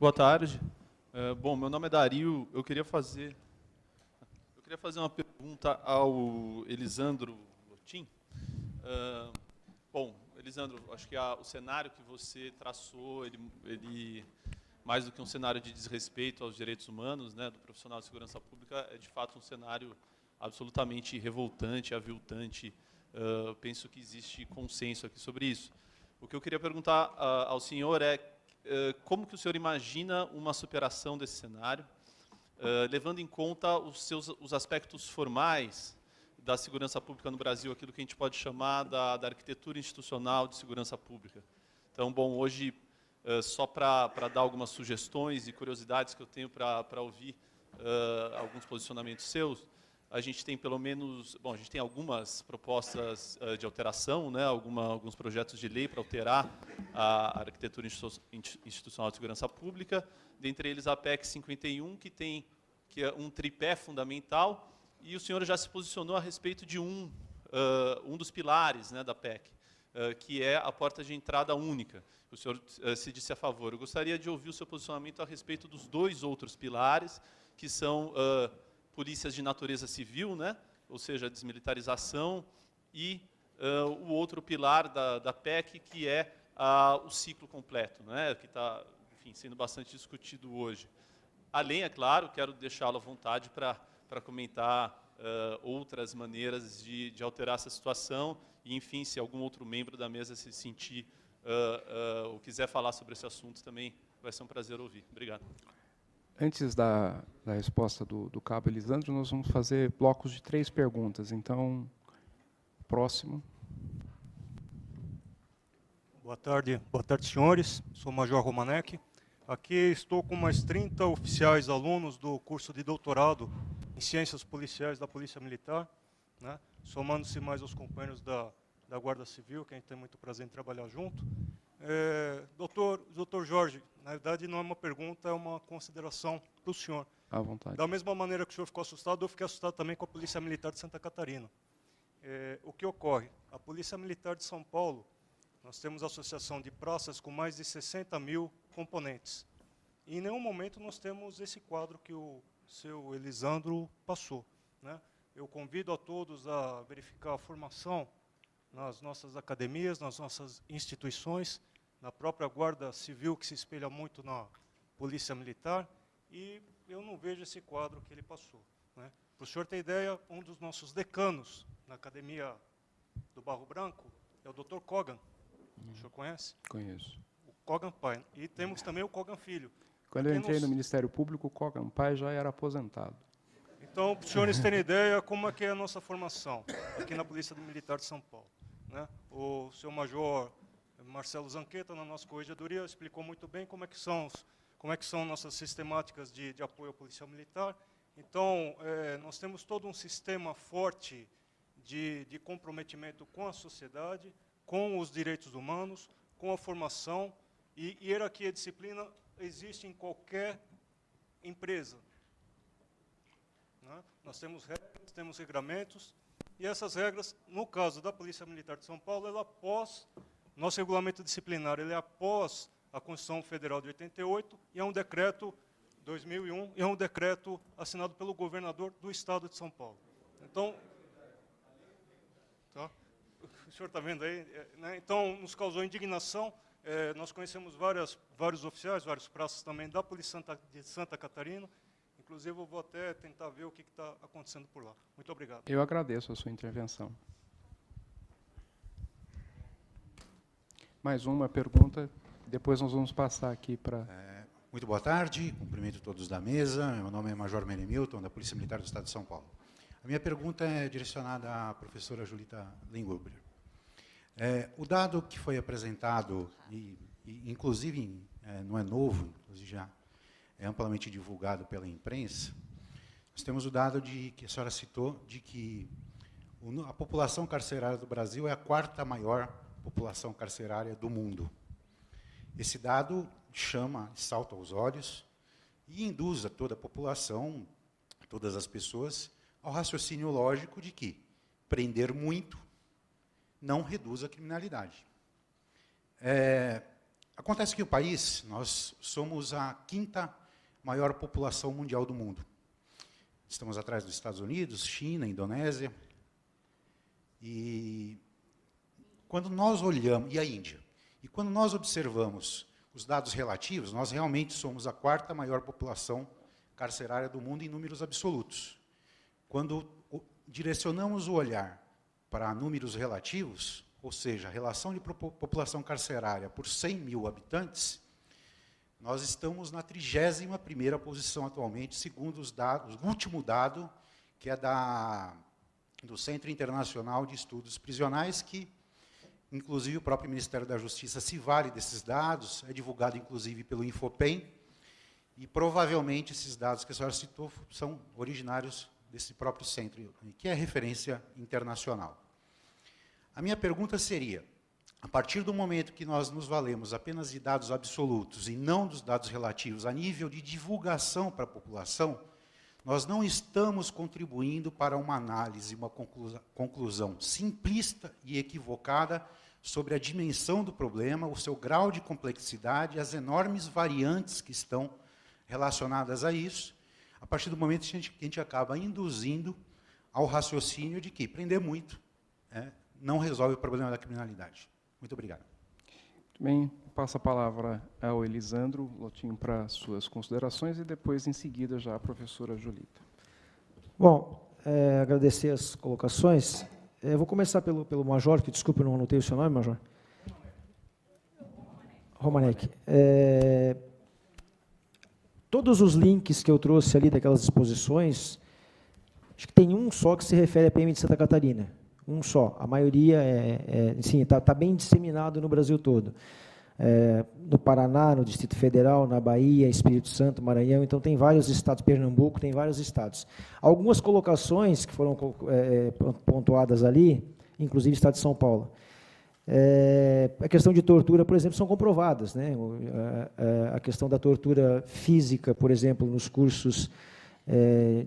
Boa tarde. Bom, meu nome é Dario. Eu queria fazer uma pergunta ao Elisandro Lotin. Bom, Elisandro, acho que o cenário que você traçou, ele mais do que um cenário de desrespeito aos direitos humanos, né, do profissional de segurança pública, é de fato um cenário absolutamente revoltante, aviltante. Penso que existe consenso aqui sobre isso. O que eu queria perguntar ao senhor é como que o senhor imagina uma superação desse cenário, levando em conta os aspectos formais da segurança pública no Brasil, aquilo que a gente pode chamar da arquitetura institucional de segurança pública. Então, bom, hoje, só para dar algumas sugestões e curiosidades que eu tenho para ouvir alguns posicionamentos seus, a gente tem pelo menos, bom, a gente tem algumas propostas de alteração, né, alguns projetos de lei para alterar a arquitetura institucional de segurança pública, dentre eles a PEC 51, que é um tripé fundamental, e o senhor já se posicionou a respeito de um dos pilares, né, da PEC, que é a porta de entrada única. O senhor se disse a favor. Eu gostaria de ouvir o seu posicionamento a respeito dos dois outros pilares, que são polícias de natureza civil, né, ou seja, a desmilitarização, e o outro pilar da PEC, que é o ciclo completo, né, que está, enfim, sendo bastante discutido hoje. Além, é claro, quero deixá-lo à vontade para comentar outras maneiras de alterar essa situação e, enfim, se algum outro membro da mesa se sentir ou quiser falar sobre esse assunto, também vai ser um prazer ouvir. Obrigado. Antes da resposta do cabo Elisandro, nós vamos fazer blocos de 3 perguntas. Então, próximo. Boa tarde, senhores. Sou o Major Romanek. Aqui estou com mais 30 oficiais alunos do curso de doutorado em Ciências Policiais da Polícia Militar, né, somando-se mais os companheiros da Guarda Civil, que a gente tem muito prazer em trabalhar junto. Doutor Jorge, na verdade não é uma pergunta, é uma consideração para o senhor. À vontade. Da mesma maneira que o senhor ficou assustado, eu fiquei assustado também com a Polícia Militar de Santa Catarina. O que ocorre? A Polícia Militar de São Paulo, nós temos associação de praças com mais de 60 mil componentes. E em nenhum momento nós temos esse quadro que o seu Elisandro passou, né? Eu convido a todos a verificar a formação nas nossas academias, nas nossas instituições, na própria Guarda Civil, que se espelha muito na Polícia Militar, e eu não vejo esse quadro que ele passou, né? Para o senhor ter ideia, um dos nossos decanos na Academia do Barro Branco é o Dr. Kogan. O senhor conhece? Conheço. O Kogan pai. E temos também o Kogan filho. Quando eu entrei no Ministério Público, o Kogan pai já era aposentado. Então, para os senhores terem ideia, como é que é a nossa formação aqui na Polícia Militar de São Paulo, né? O seu Major Marcelo Zanqueta, na nossa corregedoria, explicou muito bem como é que são nossas sistemáticas de apoio à Polícia Militar. Então, nós temos todo um sistema forte de comprometimento com a sociedade, com os direitos humanos, com a formação, e hierarquia e disciplina existe em qualquer empresa, né? Nós temos regras, temos regramentos, e essas regras, no caso da Polícia Militar de São Paulo, ela após nosso regulamento disciplinar, ele é após a Constituição Federal de 88, e é um decreto 2001, e é um decreto assinado pelo governador do Estado de São Paulo. Então, tá? O senhor está vendo aí, né? Então, nos causou indignação. Nós conhecemos vários oficiais, vários praças também da Polícia de Santa Catarina. Inclusive, eu vou até tentar ver o que está acontecendo por lá. Muito obrigado. Eu agradeço a sua intervenção. Mais uma pergunta, depois nós vamos passar aqui para... Muito boa tarde, cumprimento todos da mesa. Meu nome é Major Menemilton, da Polícia Militar do Estado de São Paulo. A minha pergunta é direcionada à professora Julita Linghuber. O dado que foi apresentado, inclusive não é novo, inclusive já é amplamente divulgado pela imprensa, nós temos o dado que a senhora citou, de que a população carcerária do Brasil é a 4ª maior população carcerária do mundo. Esse dado salta aos olhos e induz a toda a população, todas as pessoas, ao raciocínio lógico de que prender muito não reduz a criminalidade. Acontece que o país, nós somos a 5ª maior população mundial do mundo. Estamos atrás dos Estados Unidos, China, Indonésia. E quando nós olhamos, e a Índia, e quando nós observamos os dados relativos, nós realmente somos a 4ª maior população carcerária do mundo em números absolutos. Quando direcionamos o olhar para números relativos, ou seja, a relação de população carcerária por 100 mil habitantes, nós estamos na 31ª posição atualmente, segundo os dados, o último dado, que é do Centro Internacional de Estudos Prisionais, que, inclusive, o próprio Ministério da Justiça se vale desses dados, é divulgado, inclusive, pelo Infopem, e, provavelmente, esses dados que a senhora citou são originários desse próprio centro, que é referência internacional. A minha pergunta seria, a partir do momento que nós nos valemos apenas de dados absolutos e não dos dados relativos a nível de divulgação para a população, nós não estamos contribuindo para uma análise, uma conclusão simplista e equivocada sobre a dimensão do problema, o seu grau de complexidade, as enormes variantes que estão relacionadas a isso, a partir do momento que a gente acaba induzindo ao raciocínio de que prender muito não resolve o problema da criminalidade. Muito obrigado. Muito bem, passo a palavra ao Elisandro Lotin para suas considerações e depois, em seguida, já a professora Julita. Bom, agradecer as colocações. Eu vou começar pelo Major, que, desculpe, eu não anotei o seu nome, Major. Romanek. Todos os links que eu trouxe ali daquelas exposições, acho que tem um só que se refere à PM de Santa Catarina. Um só. A maioria está bem disseminado no Brasil todo. No Paraná, no Distrito Federal, na Bahia, Espírito Santo, Maranhão, então tem vários estados, Pernambuco, tem vários estados. Algumas colocações que foram pontuadas ali, inclusive o estado de São Paulo, a questão de tortura, por exemplo, são comprovadas, né? A questão da tortura física, por exemplo, nos cursos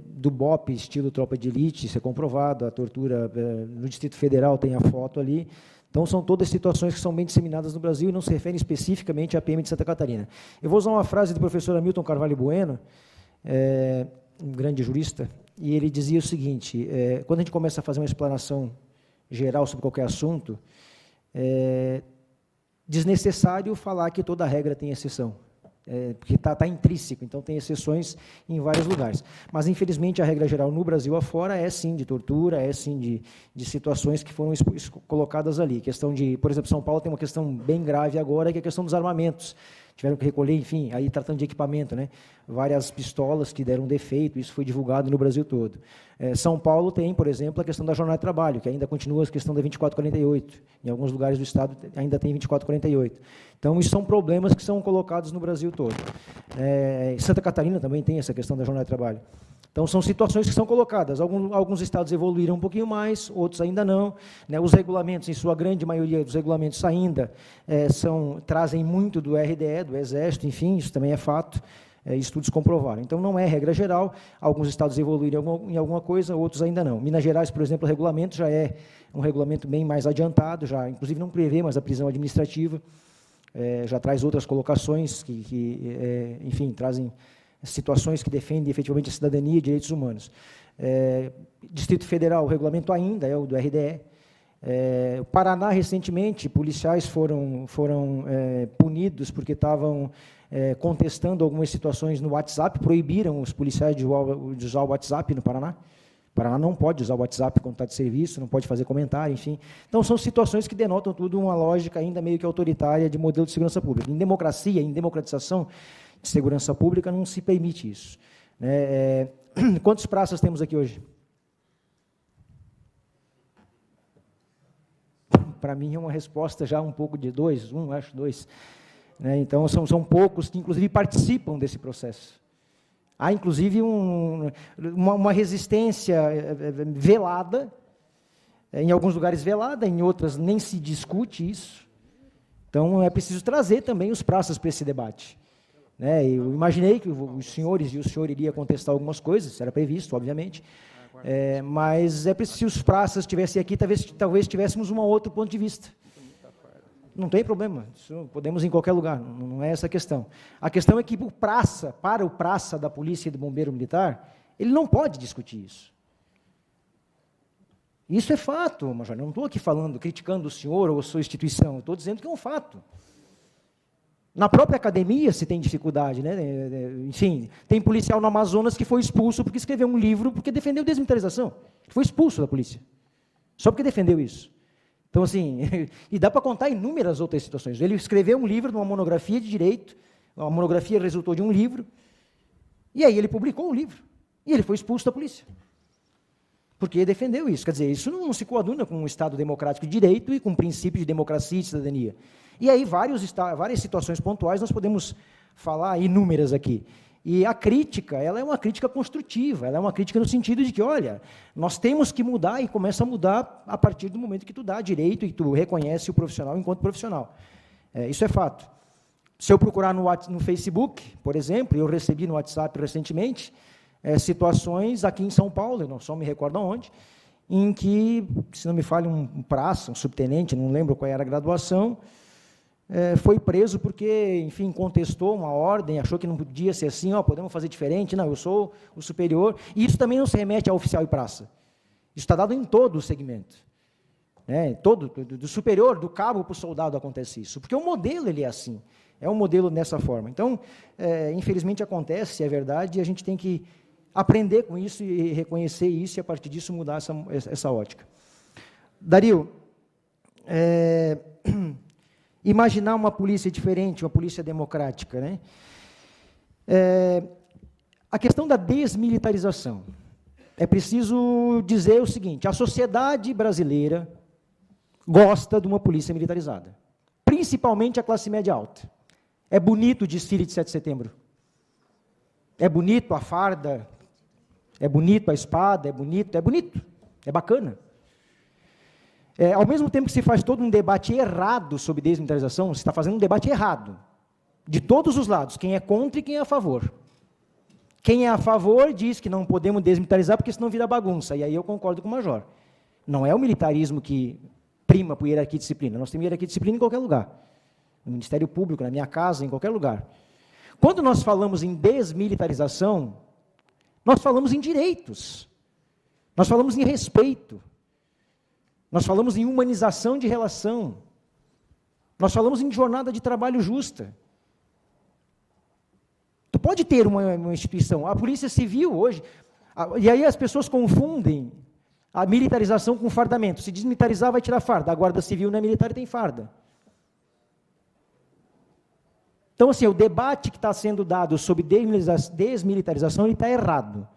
do BOP, estilo tropa de elite, isso é comprovado, a tortura no Distrito Federal tem a foto ali. Então, são todas situações que são bem disseminadas no Brasil e não se referem especificamente à PM de Santa Catarina. Eu vou usar uma frase do professor Hamilton Carvalho Bueno, um grande jurista, e ele dizia o seguinte, quando a gente começa a fazer uma explanação geral sobre qualquer assunto, desnecessário falar que toda regra tem exceção. Porque está intrínseco, então tem exceções em vários lugares. Mas, infelizmente, a regra geral no Brasil afora é, sim, de tortura, é, sim, de situações que foram colocadas ali. Questão de, por exemplo, São Paulo tem uma questão bem grave agora, que é a questão dos armamentos. Tiveram que recolher, enfim, aí tratando de equipamento, né? Várias pistolas que deram defeito, isso foi divulgado no Brasil todo. São Paulo tem, por exemplo, a questão da jornada de trabalho, que ainda continua a questão da 2448. Em alguns lugares do Estado ainda tem 2448. Então, isso são problemas que são colocados no Brasil todo. Santa Catarina também tem essa questão da jornada de trabalho. Então, são situações que são colocadas. Alguns estados evoluíram um pouquinho mais, outros ainda não. Né? Os regulamentos, em sua grande maioria dos regulamentos ainda, trazem muito do RDE, do Exército, enfim, isso também é fato. Estudos comprovaram. Então, não é regra geral, alguns estados evoluíram em alguma coisa, outros ainda não. Minas Gerais, por exemplo, o regulamento já é um regulamento bem mais adiantado, já, inclusive não prevê mais a prisão administrativa, já traz outras colocações enfim, trazem situações que defendem efetivamente a cidadania e direitos humanos. Distrito Federal, o regulamento ainda é o do RDE. O Paraná, recentemente, policiais foram punidos porque estavam contestando algumas situações no WhatsApp, proibiram os policiais de usar o WhatsApp no Paraná. O Paraná não pode usar o WhatsApp quando está de serviço, não pode fazer comentário, enfim. Então, são situações que denotam tudo uma lógica ainda meio que autoritária de modelo de segurança pública. Em democracia, em democratização de segurança pública, não se permite isso. Quantos praças temos aqui hoje? Para mim, é uma resposta já um pouco de dois. Então, são poucos que, inclusive, participam desse processo. Há, inclusive, uma resistência velada, em alguns lugares velada, em outras nem se discute isso. Então, é preciso trazer também os praças para esse debate. Eu imaginei que os senhores e o senhor iria contestar algumas coisas, isso era previsto, obviamente, mas é preciso que os praças estivessem aqui, talvez tivéssemos um outro ponto de vista. Não tem problema, isso podemos ir em qualquer lugar, não é essa a questão. A questão é que para o praça da polícia e do bombeiro militar, ele não pode discutir isso. Isso é fato, Major, não estou aqui falando, criticando o senhor ou a sua instituição, estou dizendo que é um fato. Na própria academia se tem dificuldade, né? Enfim, tem policial no Amazonas que foi expulso porque escreveu um livro porque defendeu desmilitarização. Foi expulso da polícia, só porque defendeu isso. Então, assim, e dá para contar inúmeras outras situações. Ele escreveu um livro, uma monografia de direito, a monografia resultou de um livro, e aí ele publicou o livro, e ele foi expulso da polícia. Porque defendeu isso. Quer dizer, isso não se coaduna com um Estado democrático de direito e com o princípio de democracia e de cidadania. E aí, várias situações pontuais, nós podemos falar inúmeras aqui. E a crítica, ela é uma crítica construtiva, ela é uma crítica no sentido de que, olha, nós temos que mudar e começa a mudar a partir do momento que tu dá direito e tu reconhece o profissional enquanto profissional. Isso é fato. Se eu procurar no Facebook, por exemplo, eu recebi no WhatsApp recentemente, situações aqui em São Paulo, eu não só me recordo aonde, em que, se não me falha, um praça, um subtenente, não lembro qual era a graduação, foi preso porque, enfim, contestou uma ordem, achou que não podia ser assim, podemos fazer diferente, não, eu sou o superior, e isso também não se remete a oficial e praça. Isso está dado em todo o segmento. Do superior, do cabo para o soldado acontece isso, porque o modelo ele é assim, é um modelo dessa forma. Então, infelizmente acontece, é verdade, e a gente tem que aprender com isso e reconhecer isso, e a partir disso mudar essa ótica. Dario, imaginar uma polícia diferente, uma polícia democrática, né? A questão da desmilitarização. É preciso dizer o seguinte, a sociedade brasileira gosta de uma polícia militarizada, principalmente a classe média alta. É bonito o desfile de 7 de setembro. É bonito a farda, é bonito a espada, é bonito, é bacana. Ao mesmo tempo que se faz todo um debate errado sobre desmilitarização, se está fazendo um debate errado, de todos os lados, quem é contra e quem é a favor. Quem é a favor diz que não podemos desmilitarizar porque senão vira bagunça, e aí eu concordo com o Major. Não é o militarismo que prima por hierarquia e disciplina, nós temos hierarquia e disciplina em qualquer lugar, no Ministério Público, na minha casa, em qualquer lugar. Quando nós falamos em desmilitarização, nós falamos em direitos, nós falamos em respeito, nós falamos em humanização de relação, nós falamos em jornada de trabalho justa. Tu pode ter uma instituição, a Polícia Civil hoje, e aí as pessoas confundem a militarização com fardamento. Se desmilitarizar, vai tirar farda. A Guarda Civil não é militar e tem farda. Então, assim, o debate que está sendo dado sobre desmilitarização, ele está errado.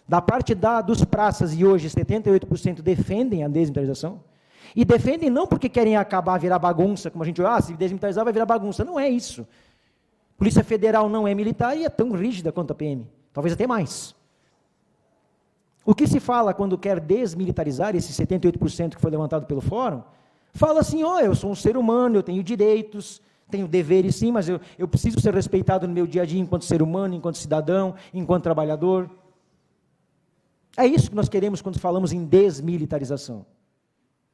Da parte dos praças, e hoje 78% defendem a desmilitarização, e defendem não porque querem acabar, virar bagunça, como a gente, se desmilitarizar vai virar bagunça. Não é isso. Polícia Federal não é militar e é tão rígida quanto a PM, talvez até mais. O que se fala quando quer desmilitarizar, esse 78% que foi levantado pelo fórum, fala assim, eu sou um ser humano, eu tenho direitos, tenho deveres sim, mas eu preciso ser respeitado no meu dia a dia enquanto ser humano, enquanto cidadão, enquanto trabalhador. É isso que nós queremos quando falamos em desmilitarização.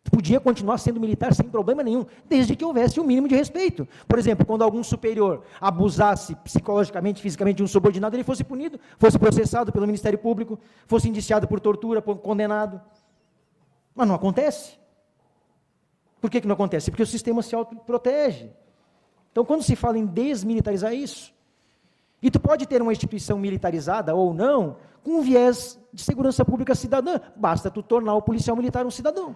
Podia continuar sendo militar sem problema nenhum, desde que houvesse um mínimo de respeito. Por exemplo, quando algum superior abusasse psicologicamente, fisicamente de um subordinado, ele fosse punido, fosse processado pelo Ministério Público, fosse indiciado por tortura, condenado. Mas não acontece. Por que não acontece? Porque o sistema se autoprotege. Então, quando se fala em desmilitarizar isso, e tu pode ter uma instituição militarizada ou não, com um viés de segurança pública cidadã, basta tu tornar o policial militar um cidadão.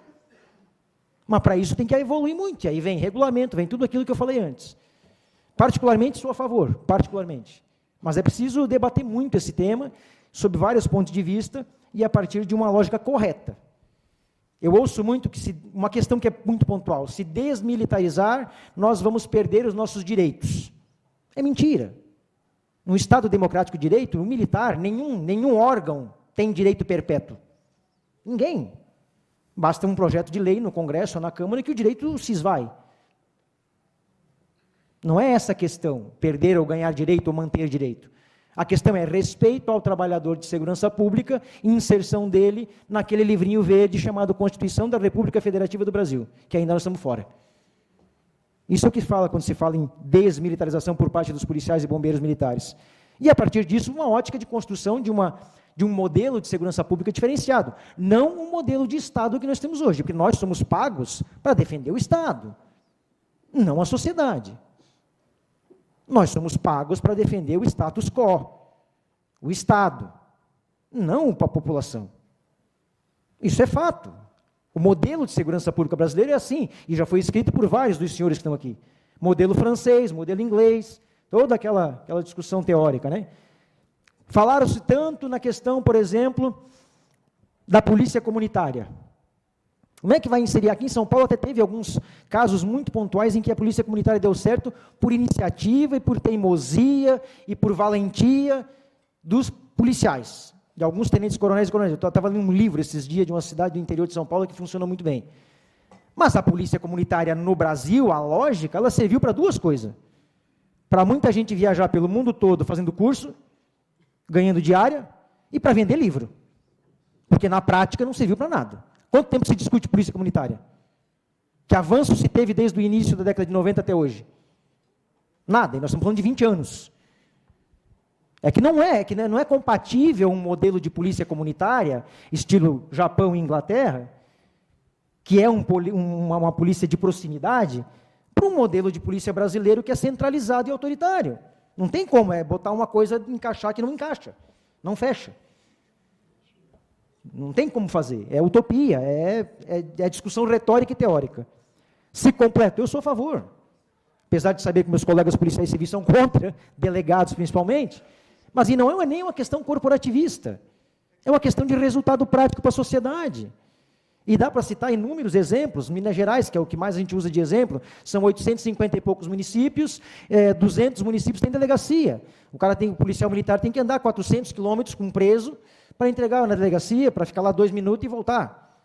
Mas para isso tem que evoluir muito, e aí vem regulamento, vem tudo aquilo que eu falei antes. Particularmente sou a favor, particularmente. Mas é preciso debater muito esse tema, sob vários pontos de vista, e a partir de uma lógica correta. Eu ouço muito que uma questão que é muito pontual, se desmilitarizar, nós vamos perder os nossos direitos. É mentira. No Estado democrático de direito, o militar, nenhum órgão tem direito perpétuo. Ninguém. Basta um projeto de lei no Congresso ou na Câmara que o direito se esvai. Não é essa a questão, perder ou ganhar direito ou manter direito. A questão é respeito ao trabalhador de segurança pública e inserção dele naquele livrinho verde chamado Constituição da República Federativa do Brasil, que ainda nós estamos fora. Isso é o que fala quando se fala em desmilitarização por parte dos policiais e bombeiros militares. E, a partir disso, uma ótica de construção de um modelo de segurança pública diferenciado, não um modelo de Estado que nós temos hoje, porque nós somos pagos para defender o Estado, não a sociedade. Nós somos pagos para defender o status quo, o Estado, não a população. Isso é fato. O modelo de segurança pública brasileiro é assim, e já foi escrito por vários dos senhores que estão aqui. Modelo francês, modelo inglês, toda aquela discussão teórica, né? Falaram-se tanto na questão, por exemplo, da polícia comunitária. Como é que vai inserir? Aqui em São Paulo até teve alguns casos muito pontuais em que a polícia comunitária deu certo por iniciativa e por teimosia e por valentia dos policiais, de alguns tenentes coronéis e coronéis. Eu estava lendo um livro esses dias de uma cidade do interior de São Paulo que funcionou muito bem. Mas a polícia comunitária no Brasil, a lógica, ela serviu para duas coisas. Para muita gente viajar pelo mundo todo fazendo curso, ganhando diária, e para vender livro. Porque na prática não serviu para nada. Quanto tempo se discute polícia comunitária? Que avanço se teve desde o início da década de 90 até hoje? Nada, e nós estamos falando de 20 anos. Que não é compatível um modelo de polícia comunitária, estilo Japão e Inglaterra, que é uma polícia de proximidade, para um modelo de polícia brasileiro que é centralizado e autoritário. Não tem como, botar uma coisa, encaixar que não encaixa, não fecha. Não tem como fazer, é utopia, é discussão retórica e teórica. Se completa, eu sou a favor. Apesar de saber que meus colegas policiais civis são contra, delegados principalmente, mas e não é nem uma questão corporativista, é uma questão de resultado prático para a sociedade. E dá para citar inúmeros exemplos. Minas Gerais, que é o que mais a gente usa de exemplo, são 850 e poucos municípios, 200 municípios têm delegacia. O policial militar tem que andar 400 quilômetros com um preso para entregar na delegacia, para ficar lá 2 minutos e voltar.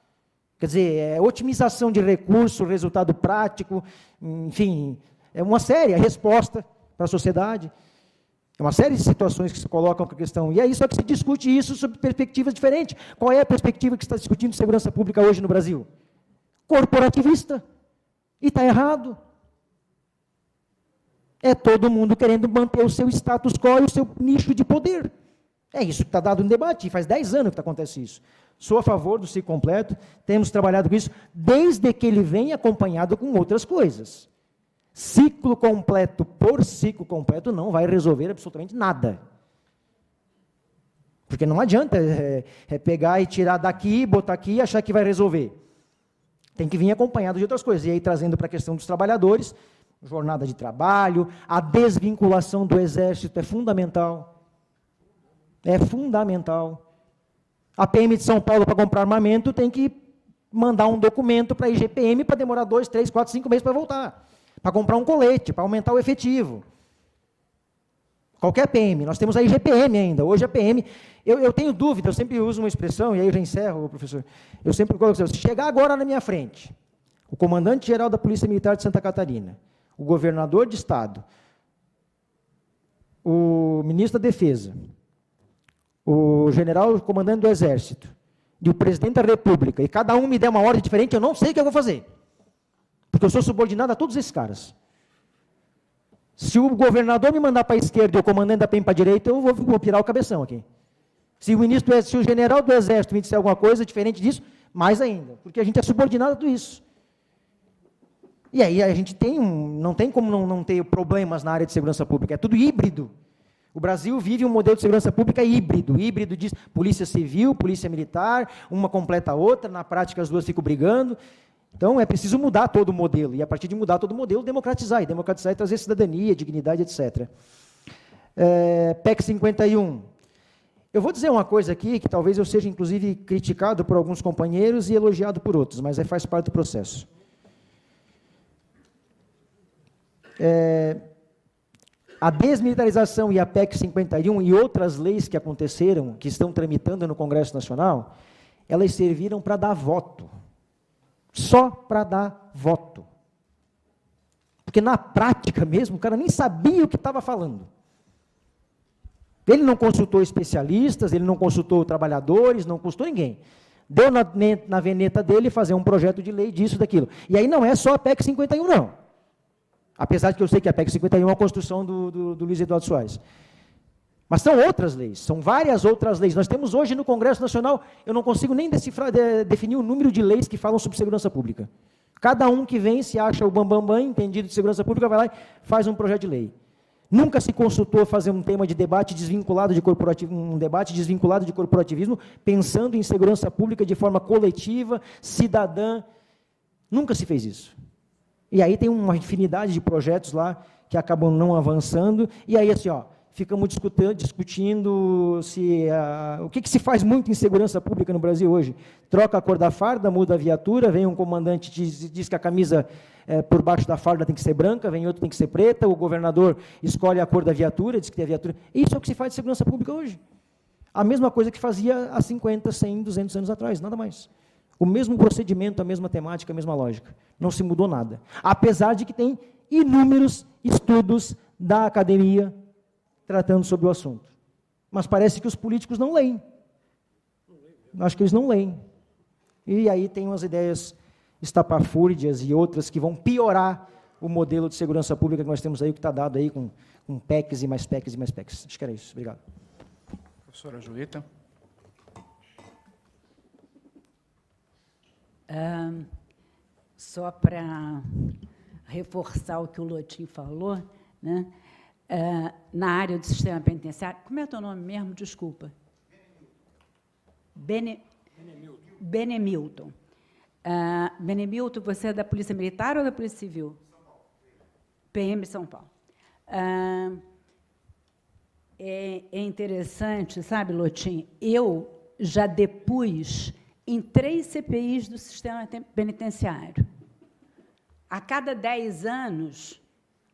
Quer dizer, é otimização de recurso, resultado prático, enfim, é uma séria resposta para a sociedade. É uma série de situações que se colocam com a questão. E é isso que se discute isso sob perspectivas diferentes. Qual é a perspectiva que se está discutindo de segurança pública hoje no Brasil? Corporativista. E está errado. É todo mundo querendo manter o seu status quo e o seu nicho de poder. É isso que está dado no debate. E faz 10 anos que acontece isso. Sou a favor do ciclo completo. Temos trabalhado com isso desde que ele vem acompanhado com outras coisas. Ciclo completo por ciclo completo não vai resolver absolutamente nada. Porque não adianta pegar e tirar daqui, botar aqui e achar que vai resolver. Tem que vir acompanhado de outras coisas. E aí, trazendo para a questão dos trabalhadores, jornada de trabalho, a desvinculação do Exército é fundamental. É fundamental. A PM de São Paulo, para comprar armamento, tem que mandar um documento para a IGPM para demorar 2, 3, 4, 5 meses para voltar. Para comprar um colete, para aumentar o efetivo. Qualquer PM, nós temos a IGPM ainda, hoje a PM, eu tenho dúvida, eu sempre uso uma expressão, e aí eu já encerro, professor, eu sempre coloco, se chegar agora na minha frente, o comandante-geral da Polícia Militar de Santa Catarina, o governador de Estado, o ministro da Defesa, o general comandante do Exército, e o presidente da República, e cada um me der uma ordem diferente, eu não sei o que eu vou fazer. Porque eu sou subordinado a todos esses caras. Se o governador me mandar para a esquerda e o comandante da PM para a direita, eu vou pirar o cabeção aqui. Se o general do Exército me disser alguma coisa diferente disso, mais ainda. Porque a gente é subordinado a tudo isso. E aí a gente não tem como não ter problemas na área de segurança pública. É tudo híbrido. O Brasil vive um modelo de segurança pública híbrido. Híbrido diz polícia civil, polícia militar, uma completa a outra, na prática as duas ficam brigando. Então, é preciso mudar todo o modelo, e a partir de mudar todo o modelo, democratizar e trazer cidadania, dignidade, etc. PEC 51. Eu vou dizer uma coisa aqui, que talvez eu seja, inclusive, criticado por alguns companheiros e elogiado por outros, mas faz parte do processo. A desmilitarização e a PEC 51 e outras leis que aconteceram, que estão tramitando no Congresso Nacional, elas serviram para dar voto. Só para dar voto. Porque na prática mesmo, o cara nem sabia o que estava falando. Ele não consultou especialistas, ele não consultou trabalhadores, não consultou ninguém. Deu na veneta dele fazer um projeto de lei disso, daquilo. E aí não é só a PEC 51, não. Apesar de que eu sei que a PEC 51 é uma construção do Luiz Eduardo Soares. Mas são outras leis, são várias outras leis. Nós temos hoje no Congresso Nacional, eu não consigo nem definir o número de leis que falam sobre segurança pública. Cada um que vem, se acha o bambambam, entendido de segurança pública, vai lá e faz um projeto de lei. Nunca se consultou fazer um tema de debate desvinculado de corporativismo, pensando em segurança pública de forma coletiva, cidadã. Nunca se fez isso. E aí tem uma infinidade de projetos lá que acabam não avançando, e aí assim, ficamos discutindo o que se faz muito em segurança pública no Brasil hoje. Troca a cor da farda, muda a viatura, vem um comandante e diz que a camisa por baixo da farda tem que ser branca, vem outro tem que ser preta, o governador escolhe a cor da viatura, diz que tem a viatura. Isso é o que se faz de segurança pública hoje. A mesma coisa que fazia há 50, 100, 200 anos atrás, nada mais. O mesmo procedimento, a mesma temática, a mesma lógica. Não se mudou nada. Apesar de que tem inúmeros estudos da academia tratando sobre o assunto. Mas parece que os políticos não leem. Acho que eles não leem. E aí tem umas ideias estapafúrdias e outras que vão piorar o modelo de segurança pública que nós temos aí, que está dado aí com PECs e mais PECs e mais PECs. Acho que era isso. Obrigado. Professora Julita. Só para reforçar o que o Lotin falou, né? Na área do sistema penitenciário, como é o teu nome mesmo? Desculpa. Benemilton. Benemilton, você é da Polícia Militar ou da Polícia Civil? São Paulo. PM São Paulo. É interessante, sabe, Lotin, eu já depus em 3 CPIs do sistema penitenciário. A cada 10 anos,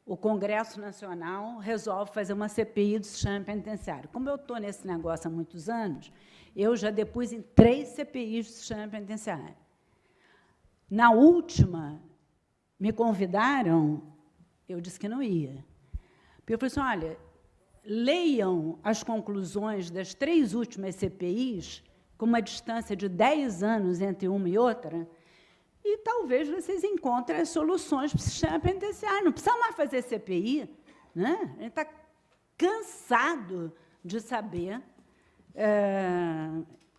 o Congresso Nacional resolve fazer uma CPI do sistema penitenciário. Como eu estou nesse negócio há muitos anos, eu já depus em 3 CPIs do sistema penitenciário. Na última, me convidaram, eu disse que não ia. Porque eu falei assim, olha, leiam as conclusões das 3 últimas CPIs, com uma distância de 10 anos entre uma e outra, e talvez vocês encontrem as soluções para o sistema penitenciário. Não precisa mais fazer CPI, né? A gente está cansado de saber,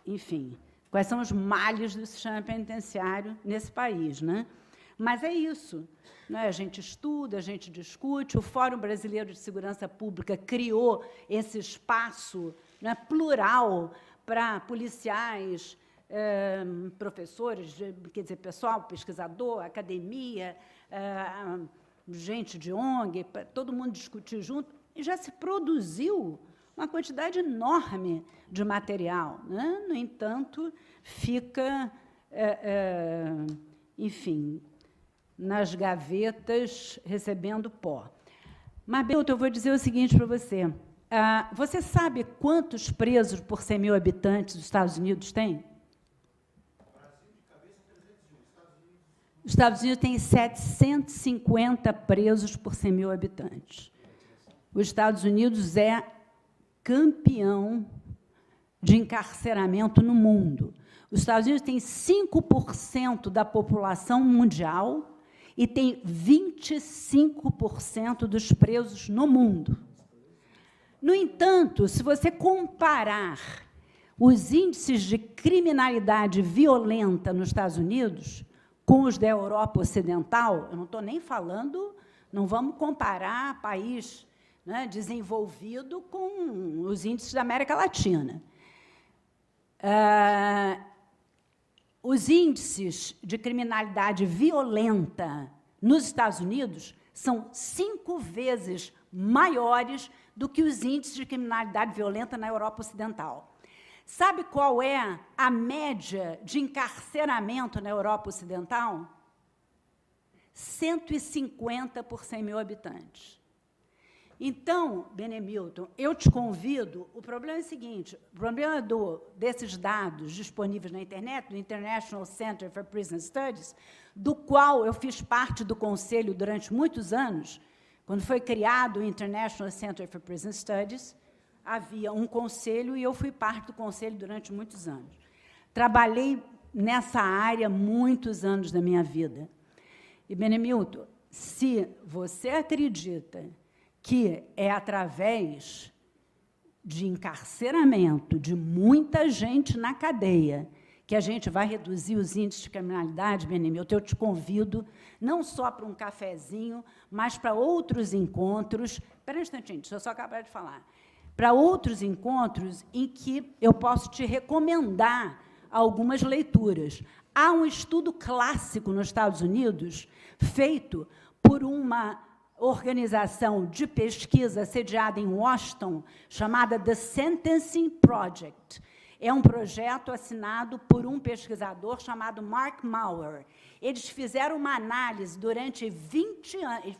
enfim, quais são os males do sistema penitenciário nesse país, né? Mas é isso, né? A gente estuda, a gente discute, o Fórum Brasileiro de Segurança Pública criou esse espaço, né, plural para policiais, professores, quer dizer, pessoal, pesquisador, academia, gente de ONG, para todo mundo discutir junto, e já se produziu uma quantidade enorme de material, né? No entanto, fica, enfim, nas gavetas, recebendo pó. Mas, Beto, eu vou dizer o seguinte para você. Você sabe quantos presos por 100.000 habitantes os Estados Unidos têm? Os Estados Unidos têm 750 presos por 100.000 habitantes. Os Estados Unidos é campeão de encarceramento no mundo. Os Estados Unidos têm 5% da população mundial e tem 25% dos presos no mundo. No entanto, se você comparar os índices de criminalidade violenta nos Estados Unidos com os da Europa Ocidental, eu não estou nem falando, não vamos comparar país, né, desenvolvido com os índices da América Latina. Os índices de criminalidade violenta nos Estados Unidos são 5 vezes maiores do que os índices de criminalidade violenta na Europa Ocidental. Sabe qual é a média de encarceramento na Europa Ocidental? 150 por 100.000 habitantes. Então, Benemilton, eu te convido, o problema é o seguinte, o problema desses dados disponíveis na internet, do International Center for Prison Studies, do qual eu fiz parte do conselho durante muitos anos, quando foi criado o International Center for Prison Studies, havia um conselho e eu fui parte do conselho durante muitos anos. Trabalhei nessa área muitos anos da minha vida. E, Benemilton, se você acredita que é através de encarceramento de muita gente na cadeia que a gente vai reduzir os índices de criminalidade, Benemilton, eu te convido não só para um cafezinho, mas para outros encontros. Espera um instantinho, deixa eu só acabar de falar. Para outros encontros em que eu posso te recomendar algumas leituras. Há um estudo clássico nos Estados Unidos, feito por uma organização de pesquisa sediada em Washington, chamada The Sentencing Project. É um projeto assinado por um pesquisador chamado Mark Mauer. Eles fizeram uma análise durante 20 anos,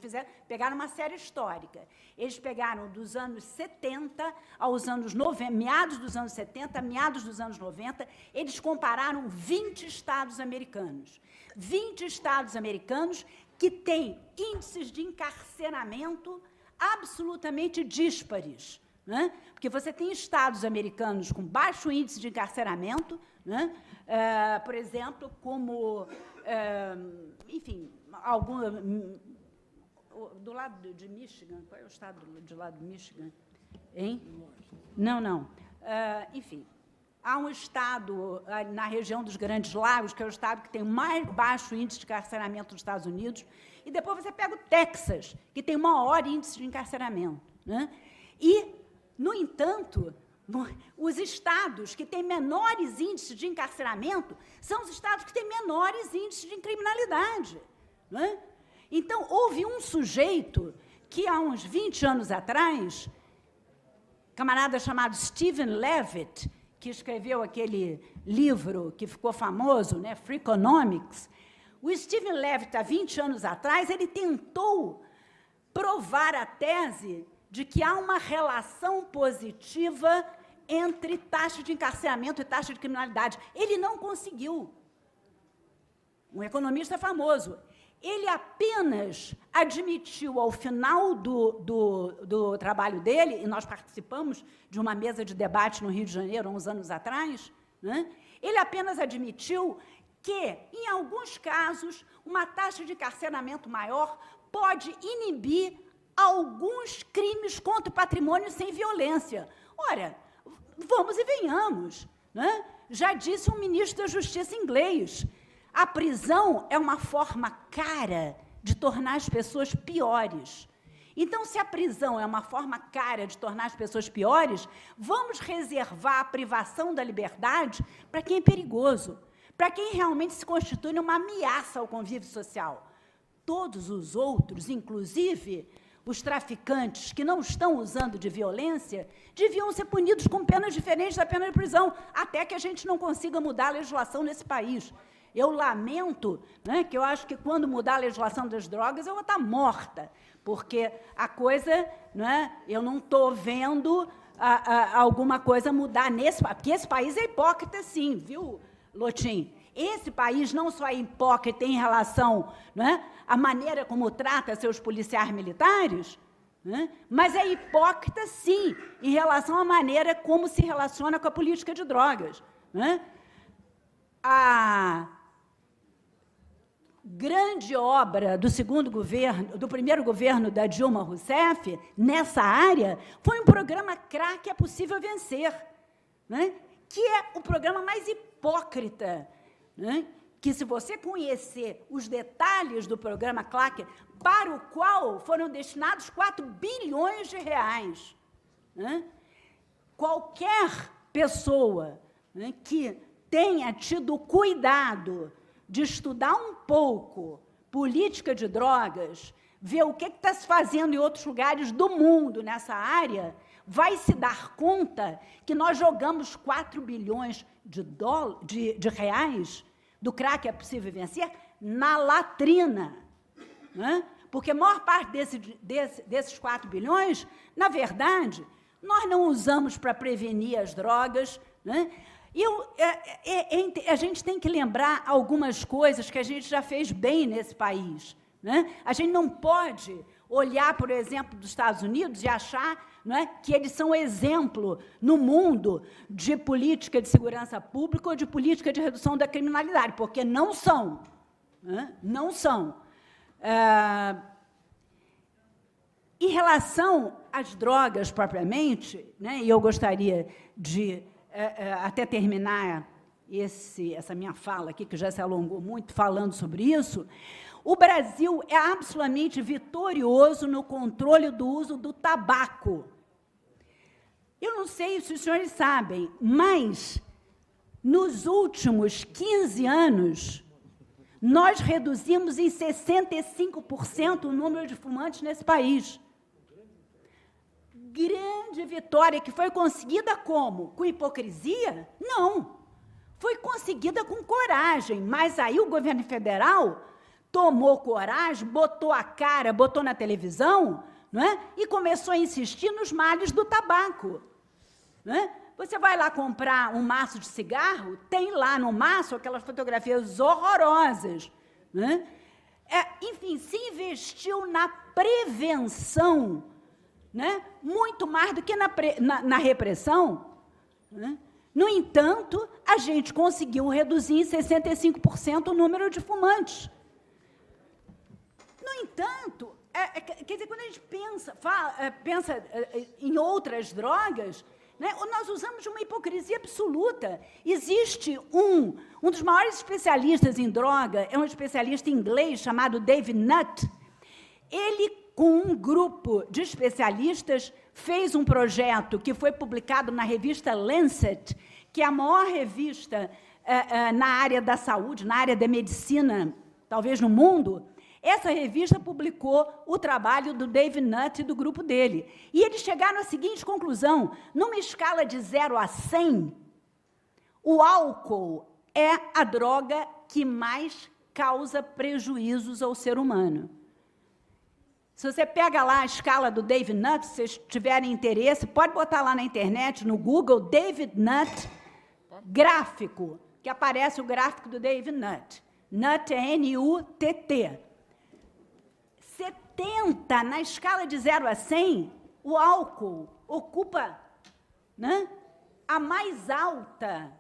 pegaram uma série histórica. Eles pegaram dos anos 70 aos anos 90, meados dos anos 70, meados dos anos 90, eles compararam 20 estados americanos. 20 estados americanos que têm índices de encarceramento absolutamente díspares. Né? Porque você tem estados americanos com baixo índice de encarceramento, né? Por exemplo, como, enfim, do lado de Michigan, qual é o estado do lado de Michigan? Hein? Não. Enfim, há um estado na região dos Grandes Lagos, que é o estado que tem o mais baixo índice de encarceramento dos Estados Unidos, e depois você pega o Texas, que tem o maior índice de encarceramento. Né? E, no entanto, os estados que têm menores índices de encarceramento são os estados que têm menores índices de criminalidade. Né? Então, houve um sujeito que, há uns 20 anos atrás, camarada chamado Stephen Levitt, que escreveu aquele livro que ficou famoso, né, Freakonomics, o Stephen Levitt, há 20 anos atrás, ele tentou provar a tese de que há uma relação positiva entre taxa de encarceramento e taxa de criminalidade. Ele não conseguiu. Um economista famoso. Ele apenas admitiu, ao final do trabalho dele, e nós participamos de uma mesa de debate no Rio de Janeiro, há uns anos atrás, né? Ele apenas admitiu que, em alguns casos, uma taxa de encarceramento maior pode inibir alguns crimes contra o patrimônio sem violência. Ora, vamos e venhamos. Né? Já disse um ministro da Justiça inglês, a prisão é uma forma cara de tornar as pessoas piores. Então, se a prisão é uma forma cara de tornar as pessoas piores, vamos reservar a privação da liberdade para quem é perigoso, para quem realmente se constitui uma ameaça ao convívio social. Todos os outros, inclusive os traficantes que não estão usando de violência, deviam ser punidos com penas diferentes da pena de prisão, até que a gente não consiga mudar a legislação nesse país. Eu lamento, né, que eu acho que, quando mudar a legislação das drogas, eu vou estar morta, porque a coisa, né, eu não estou vendo alguma coisa mudar nesse país, porque esse país é hipócrita, sim, viu, Lotim? Esse país não só é hipócrita em relação, né, à maneira como trata seus policiais militares, né, mas é hipócrita, sim, em relação à maneira como se relaciona com a política de drogas. Né? A grande obra do primeiro governo da Dilma Rousseff, nessa área, foi um programa CRAC É Possível Vencer, né, que é o programa mais hipócrita, né, que, se você conhecer os detalhes do programa CRAC, para o qual foram destinados 4 bilhões de reais. Né? Qualquer pessoa, né, que tenha tido cuidado de estudar um pouco política de drogas, ver o que está se fazendo em outros lugares do mundo nessa área, vai se dar conta que nós jogamos 4 bilhões de reais do CRAC É Possível Vencer na latrina. Né? Porque a maior parte desses 4 bilhões, na verdade, nós não usamos para prevenir as drogas. Né? A gente tem que lembrar algumas coisas que a gente já fez bem nesse país. Né? A gente não pode olhar, por exemplo, dos Estados Unidos e achar, né, que eles são exemplo no mundo de política de segurança pública ou de política de redução da criminalidade, porque não são. Né? Não são. Em relação às drogas propriamente, né, e eu gostaria de até terminar essa minha fala aqui, que já se alongou muito falando sobre isso, o Brasil é absolutamente vitorioso no controle do uso do tabaco. Eu não sei se os senhores sabem, mas, nos últimos 15 anos, nós reduzimos em 65% o número de fumantes nesse país. Grande vitória, que foi conseguida como? Com hipocrisia? Não. Foi conseguida com coragem, mas aí o governo federal tomou coragem, botou a cara, botou na televisão, não é? E começou a insistir nos males do tabaco. Não é? Você vai lá comprar um maço de cigarro, tem lá no maço aquelas fotografias horrorosas. Não é? Enfim, se investiu na prevenção, né? Muito mais do que na repressão. Né? No entanto, a gente conseguiu reduzir em 65% o número de fumantes. No entanto, quer dizer, quando a gente pensa em outras drogas, né, nós usamos uma hipocrisia absoluta. Existe um dos maiores especialistas em droga, é um especialista inglês chamado David Nutt. Ele, com um grupo de especialistas, fez um projeto que foi publicado na revista Lancet, que é a maior revista na área da saúde, na área da medicina, talvez no mundo. Essa revista publicou o trabalho do David Nutt e do grupo dele. E eles chegaram à seguinte conclusão: numa escala de 0 a 100, o álcool é a droga que mais causa prejuízos ao ser humano. Se você pega lá a escala do David Nutt, se vocês tiverem interesse, pode botar lá na internet, no Google, David Nutt, gráfico, que aparece o gráfico do David Nutt. Nutt é N-U-T-T. 70, na escala de 0 a 100, o álcool ocupa, né, a mais alta,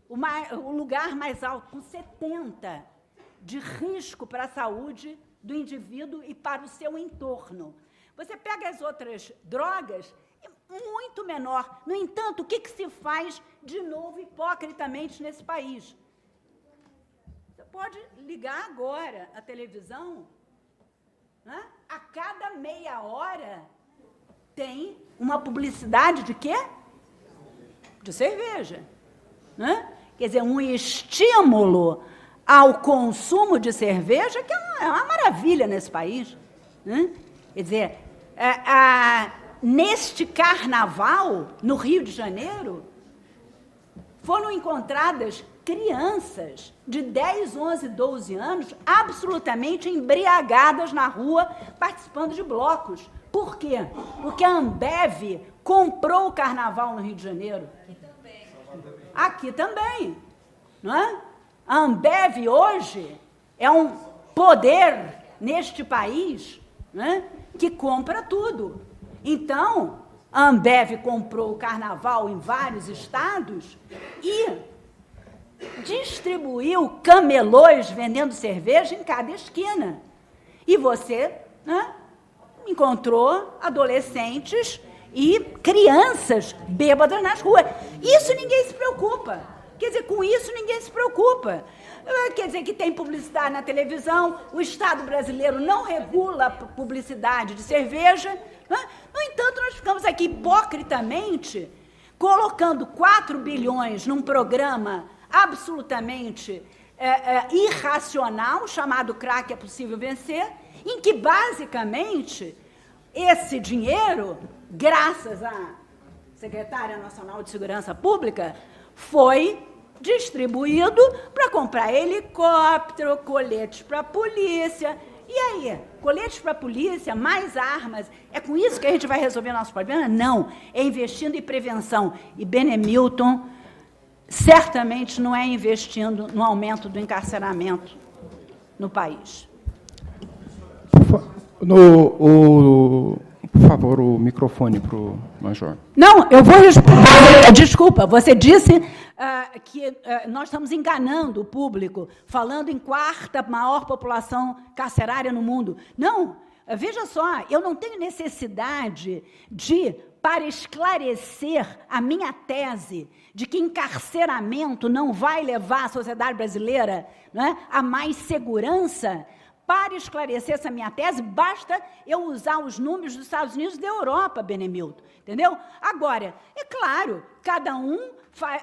o lugar mais alto, com 70 de risco para a saúde do indivíduo e para o seu entorno. Você pega as outras drogas, é muito menor. No entanto, o que se faz, de novo, hipocritamente nesse país? Você pode ligar agora a televisão, né? A cada meia hora tem uma publicidade de quê? De cerveja. Né? Quer dizer, um estímulo ao consumo de cerveja, que é uma maravilha nesse país. Né? Quer dizer, neste carnaval, no Rio de Janeiro, foram encontradas crianças de 10, 11, 12 anos absolutamente embriagadas na rua, participando de blocos. Por quê? Porque a Ambev comprou o carnaval no Rio de Janeiro. Aqui também. Não é? A Ambev hoje é um poder neste país, né, que compra tudo. Então, a Ambev comprou o carnaval em vários estados e distribuiu camelôs vendendo cerveja em cada esquina. E você, né, encontrou adolescentes e crianças bêbadas nas ruas. Isso ninguém se preocupa. Quer dizer, com isso ninguém se preocupa. Quer dizer que tem publicidade na televisão, o Estado brasileiro não regula a publicidade de cerveja. Né? No entanto, nós ficamos aqui hipocritamente colocando 4 bilhões num programa absolutamente irracional, chamado Crack é Possível Vencer, em que, basicamente, esse dinheiro, graças à Secretária Nacional de Segurança Pública, foi distribuído para comprar helicóptero, coletes para a polícia. E aí, coletes para a polícia, mais armas, é com isso que a gente vai resolver nosso problema? Não, é investindo em prevenção. E Benemilton certamente não é investindo no aumento do encarceramento no país. O Por favor, o microfone para o Major. Não, eu vou responder. Desculpa, você disse que nós estamos enganando o público, falando em quarta maior população carcerária no mundo. Não, veja só, eu não tenho necessidade para esclarecer a minha tese de que encarceramento não vai levar a sociedade brasileira, né, a mais segurança. Para esclarecer essa minha tese, basta eu usar os números dos Estados Unidos e da Europa, Benemilton, entendeu? Agora, é claro, cada um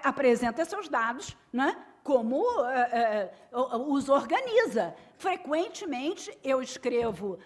apresenta seus dados, né, como os organiza. Frequentemente, eu escrevo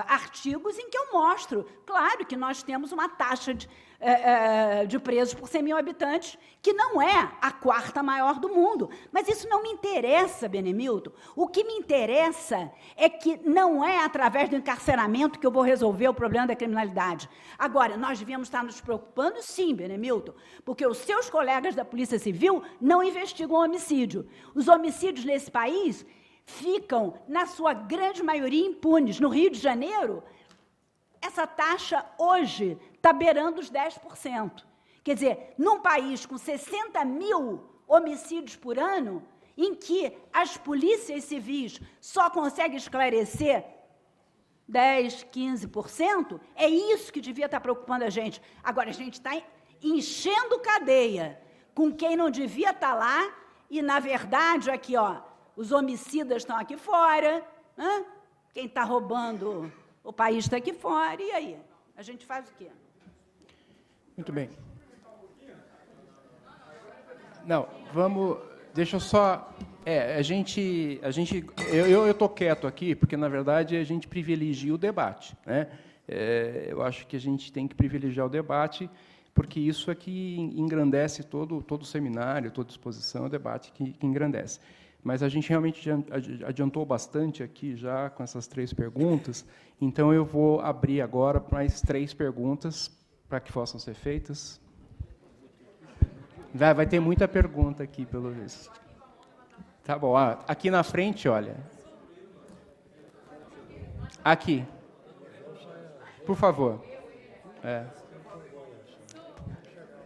artigos em que eu mostro, claro, que nós temos uma taxa de presos por 100 mil habitantes, que não é a quarta maior do mundo. Mas isso não me interessa, Benemilton. O que me interessa é que não é através do encarceramento que eu vou resolver o problema da criminalidade. Agora, nós devíamos estar nos preocupando, sim, Benemilton, porque os seus colegas da Polícia Civil não investigam homicídio. Os homicídios nesse país ficam, na sua grande maioria, impunes. No Rio de Janeiro, essa taxa hoje está beirando os 10%. Quer dizer, num país com 60 mil homicídios por ano, em que as polícias civis só conseguem esclarecer 10%, 15%, é isso que devia estar preocupando a gente. Agora, a gente está enchendo cadeia com quem não devia estar lá e, na verdade, aqui, ó, os homicidas estão aqui fora, né? Quem está roubando o país está aqui fora, e aí? A gente faz o quê? Muito bem. Não, vamos... Deixa eu só... Eu estou quieto aqui, porque, na verdade, a gente privilegia o debate, né? Eu acho que a gente tem que privilegiar o debate, porque isso é que engrandece todo o seminário, toda exposição, o debate que engrandece. Mas a gente realmente adiantou bastante aqui já com essas 3 perguntas, então eu vou abrir agora mais 3 perguntas para que possam ser feitas. Vai ter muita pergunta aqui, pelo visto. Tá bom. Aqui na frente, olha. Aqui. Por favor.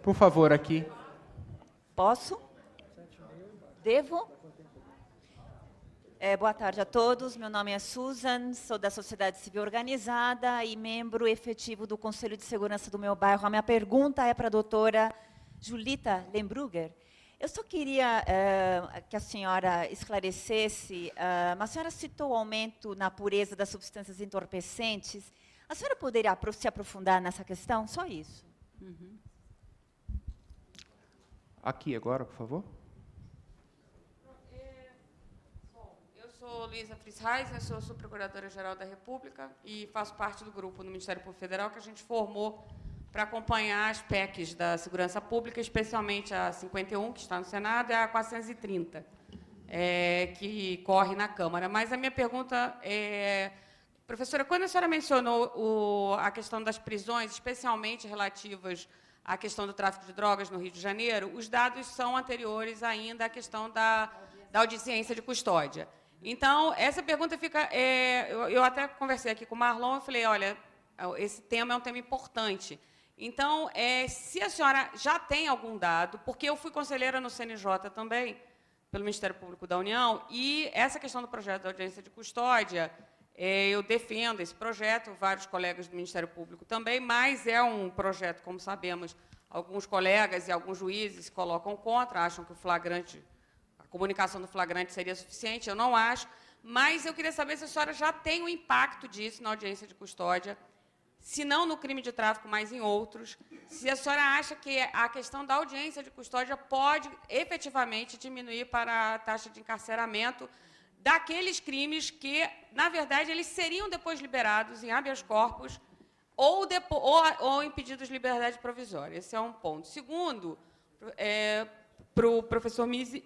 Por favor, aqui. Posso? Devo? Boa tarde a todos. Meu nome é Susan, sou da Sociedade Civil Organizada e membro efetivo do Conselho de Segurança do meu bairro. A minha pergunta é para a doutora Julita Lembrugger. Eu só queria que a senhora esclarecesse, a senhora citou o aumento na pureza das substâncias entorpecentes. A senhora poderia se aprofundar nessa questão? Só isso. Uhum. Aqui agora, por favor. Eu sou Luísa Friesreisen, sou subprocuradora-geral da República e faço parte do grupo no Ministério Público Federal que a gente formou para acompanhar as PECs da segurança pública, especialmente a 51, que está no Senado, e a 430, que corre na Câmara. Mas a minha pergunta é, professora, quando a senhora mencionou a questão das prisões, especialmente relativas à questão do tráfico de drogas no Rio de Janeiro, os dados são anteriores ainda à questão da audiência de custódia. Então, essa pergunta fica... eu até conversei aqui com o Marlon, eu falei, olha, esse tema é um tema importante. Então, se a senhora já tem algum dado, porque eu fui conselheira no CNJ também, pelo Ministério Público da União, e essa questão do projeto da audiência de custódia, eu defendo esse projeto, vários colegas do Ministério Público também, mas é um projeto, como sabemos, alguns colegas e alguns juízes colocam contra, acham que o flagrante, a comunicação do flagrante seria suficiente, eu não acho, mas eu queria saber se a senhora já tem o impacto disso na audiência de custódia, se não no crime de tráfico, mas em outros, se a senhora acha que a questão da audiência de custódia pode efetivamente diminuir para a taxa de encarceramento daqueles crimes que, na verdade, eles seriam depois liberados em habeas corpus ou impedidos de liberdade provisória. Esse é um ponto. Segundo, para o professor Misi,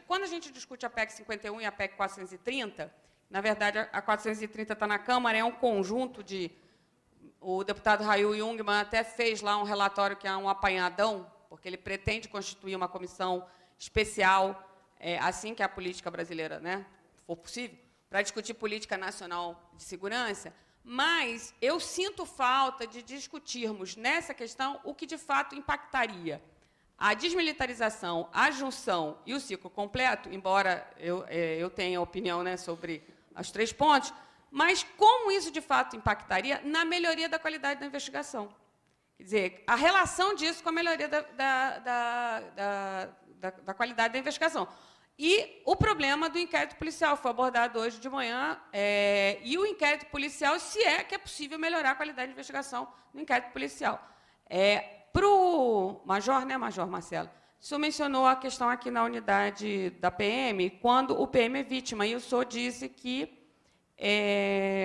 quando a gente discute a PEC 51 e a PEC 430, na verdade, a 430 está na Câmara, é um conjunto de... O deputado Raul Jungmann até fez lá um relatório que é um apanhadão, porque ele pretende constituir uma comissão especial, assim que a política brasileira, né, for possível, para discutir política nacional de segurança. Mas eu sinto falta de discutirmos nessa questão o que, de fato, impactaria a desmilitarização, a junção e o ciclo completo, embora eu tenha opinião, né, sobre os 3 pontos, mas como isso, de fato, impactaria na melhoria da qualidade da investigação. Quer dizer, a relação disso com a melhoria da qualidade da investigação. E o problema do inquérito policial, foi abordado hoje de manhã, e o inquérito policial, se é que é possível melhorar a qualidade de investigação no inquérito policial. Para o Major, né, Major Marcelo, o senhor mencionou a questão aqui na unidade da PM, quando o PM é vítima, e o senhor disse que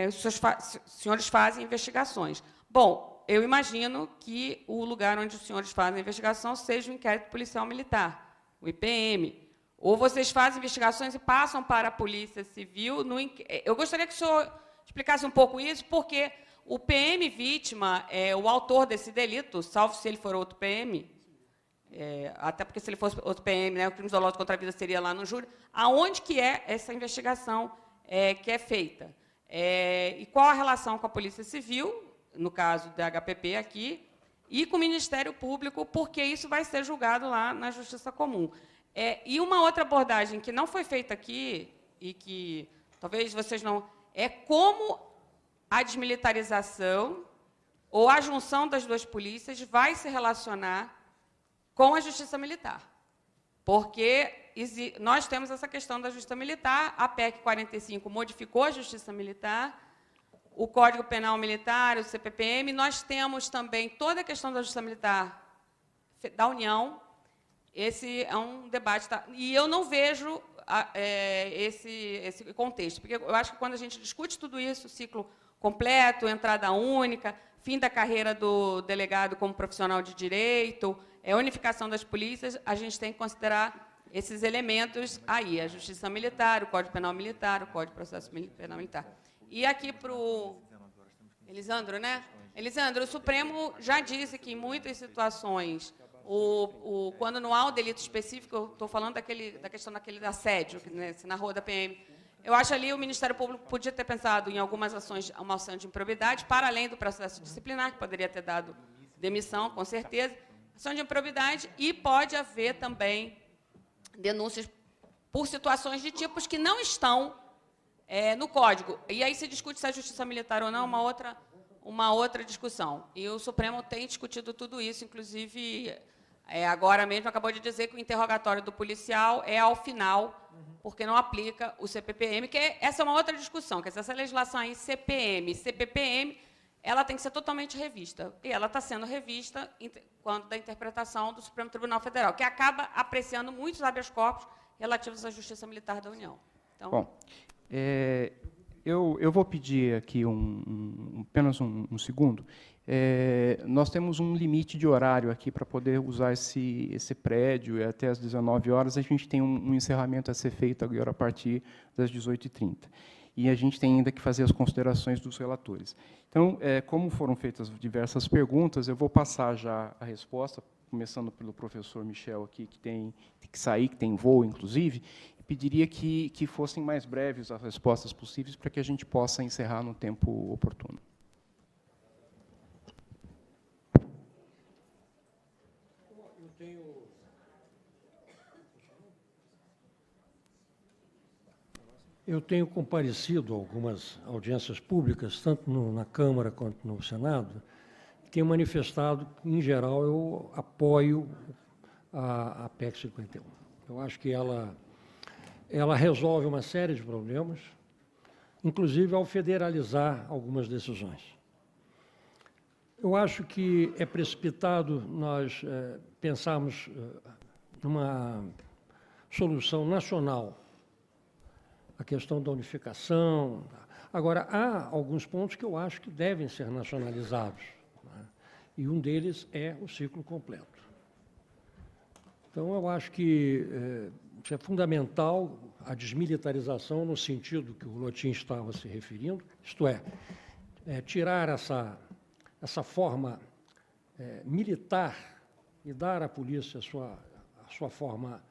os senhores fazem investigações. Bom, eu imagino que o lugar onde os senhores fazem a investigação seja o inquérito policial militar, o IPM. Ou vocês fazem investigações e passam para a Polícia Civil. Eu gostaria que o senhor explicasse um pouco isso, porque o PM vítima é o autor desse delito, salvo se ele for outro PM, até porque se ele fosse outro PM, né, o crime doloroso contra a vida seria lá no júri. Aonde que é essa investigação que é feita? E qual a relação com a Polícia Civil, no caso da HPP aqui, e com o Ministério Público, porque isso vai ser julgado lá na Justiça Comum. E uma outra abordagem que não foi feita aqui, e que talvez vocês não... é como a desmilitarização ou a junção das 2 polícias vai se relacionar com a Justiça Militar. Porque nós temos essa questão da Justiça Militar, a PEC 45 modificou a Justiça Militar, o Código Penal Militar, o CPPM, nós temos também toda a questão da Justiça Militar da União. Esse é um debate, e eu não vejo esse contexto, porque eu acho que quando a gente discute tudo isso, ciclo completo, entrada única, fim da carreira do delegado como profissional de direito, unificação das polícias, a gente tem que considerar esses elementos aí, a Justiça Militar, o Código Penal Militar, o Código de Processo Penal Militar. E aqui para o Elisandro, né? Elisandro, o Supremo já disse que em muitas situações, quando não há um delito específico, eu estou falando da questão daquele assédio, né, na rua da PM, eu acho ali o Ministério Público podia ter pensado em algumas ações, uma ação de improbidade, para além do processo disciplinar, que poderia ter dado demissão, com certeza, ação de improbidade, e pode haver também denúncias por situações de tipos que não estão no Código. E aí se discute se é Justiça Militar ou não, uma outra discussão. E o Supremo tem discutido tudo isso, inclusive, agora mesmo acabou de dizer que o interrogatório do policial é ao final, porque não aplica o CPPM, que essa é uma outra discussão, quer dizer, essa legislação aí, CPM, CPPM, ela tem que ser totalmente revista. E ela está sendo revista quando da interpretação do Supremo Tribunal Federal, que acaba apreciando muitos habeas corpus relativos à Justiça Militar da União. Então, bom, eu vou pedir aqui apenas um segundo. Nós temos um limite de horário aqui para poder usar esse prédio, e até às 19 horas a gente tem um encerramento a ser feito agora a partir das 18h30. E a gente tem ainda que fazer as considerações dos relatores. Então, como foram feitas diversas perguntas, eu vou passar já a resposta, começando pelo professor Michel aqui, que tem que sair, que tem voo, inclusive, e pediria que fossem mais breves as respostas possíveis para que a gente possa encerrar no tempo oportuno. Eu tenho comparecido a algumas audiências públicas, tanto na Câmara quanto no Senado, e tenho manifestado que, em geral, eu apoio a PEC 51. Eu acho que ela resolve uma série de problemas, inclusive ao federalizar algumas decisões. Eu acho que é precipitado nós pensarmos numa solução nacional, a questão da unificação. Agora, há alguns pontos que eu acho que devem ser nacionalizados, né? E um deles é o ciclo completo. Então, eu acho que isso é fundamental, a desmilitarização no sentido que o Lotin estava se referindo, isto é tirar essa forma militar e dar à polícia a sua forma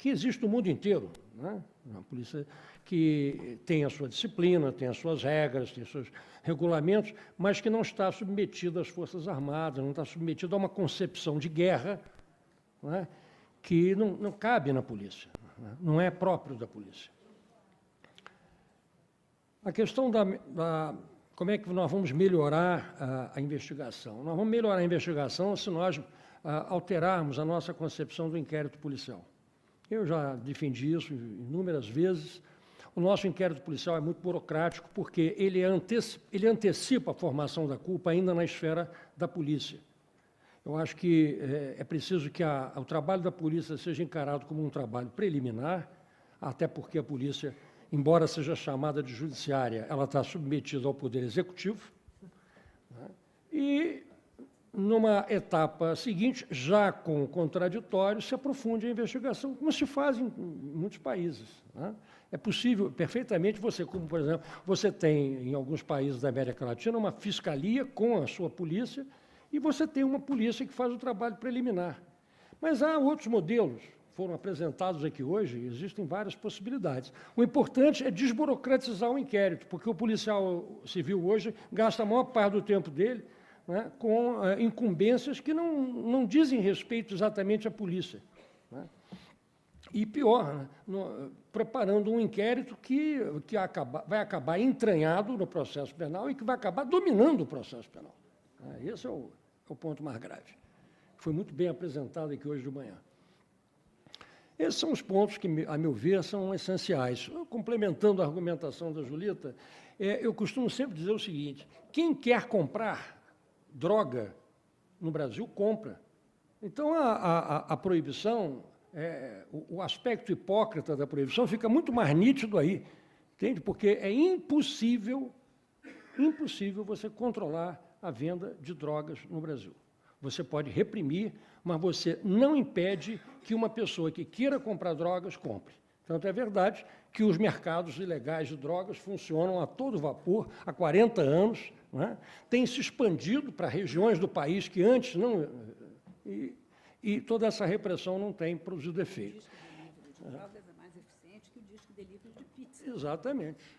que existe no mundo inteiro, né? Uma polícia que tem a sua disciplina, tem as suas regras, tem os seus regulamentos, mas que não está submetida às Forças Armadas, não está submetida a uma concepção de guerra, né? Que não cabe na polícia, né? Não é próprio da polícia. A questão como é que nós vamos melhorar a investigação? Nós vamos melhorar a investigação se nós alterarmos a nossa concepção do inquérito policial. Eu já defendi isso inúmeras vezes. O nosso inquérito policial é muito burocrático porque ele antecipa a formação da culpa ainda na esfera da polícia. Eu acho que é preciso que o trabalho da polícia seja encarado como um trabalho preliminar, até porque a polícia, embora seja chamada de judiciária, ela está submetida ao Poder Executivo, né? E, numa etapa seguinte, já com o contraditório, se aprofunde a investigação, como se faz em muitos países, né? É possível, perfeitamente, como, por exemplo, você tem, em alguns países da América Latina, uma fiscalia com a sua polícia, e você tem uma polícia que faz o trabalho preliminar. Mas há outros modelos, foram apresentados aqui hoje, existem várias possibilidades. O importante é desburocratizar o inquérito, porque o policial civil hoje gasta a maior parte do tempo dele, né, com incumbências que não dizem respeito exatamente à polícia, né? E pior, né, preparando um inquérito que vai acabar entranhado no processo penal e que vai acabar dominando o processo penal. Esse é o ponto mais grave. Foi muito bem apresentado aqui hoje de manhã. Esses são os pontos que, a meu ver, são essenciais. Complementando a argumentação da Julita, eu costumo sempre dizer o seguinte: quem quer comprar droga no Brasil, compra. Então, a proibição, o aspecto hipócrita da proibição fica muito mais nítido aí, entende? Porque é impossível você controlar a venda de drogas no Brasil. Você pode reprimir, mas você não impede que uma pessoa que queira comprar drogas, compre. Tanto é verdade que os mercados ilegais de drogas funcionam a todo vapor há 40 anos, né? Tem se expandido para regiões do país que antes não... E toda essa repressão não tem produzido efeito. O disco de drogas é mais eficiente que o disco de delivery de pizza. Exatamente.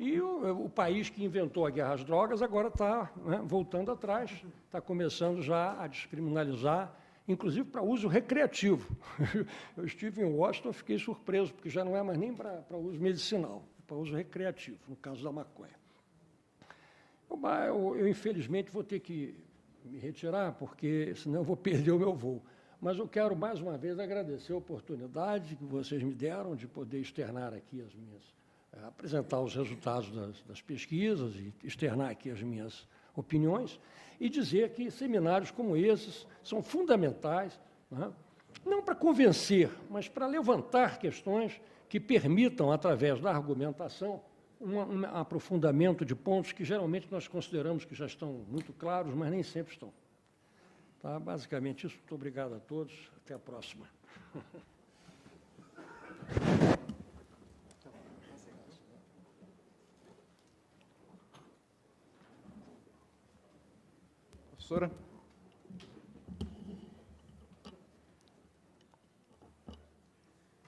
E o país que inventou a guerra às drogas agora está, né, voltando atrás, está começando já a descriminalizar, inclusive para uso recreativo. Eu estive em Washington, fiquei surpreso, porque já não é mais nem para uso medicinal, é para uso recreativo, no caso da maconha. Eu, infelizmente, vou ter que me retirar, porque senão eu vou perder o meu voo. Mas eu quero, mais uma vez, agradecer a oportunidade que vocês me deram de poder externar aqui apresentar os resultados das pesquisas e externar aqui as minhas opiniões e dizer que seminários como esses são fundamentais, né? Não para convencer, mas para levantar questões que permitam, através da argumentação, um aprofundamento de pontos que geralmente nós consideramos que já estão muito claros, mas nem sempre estão. Tá? Basicamente isso. Muito obrigado a todos. Até a próxima. Professora?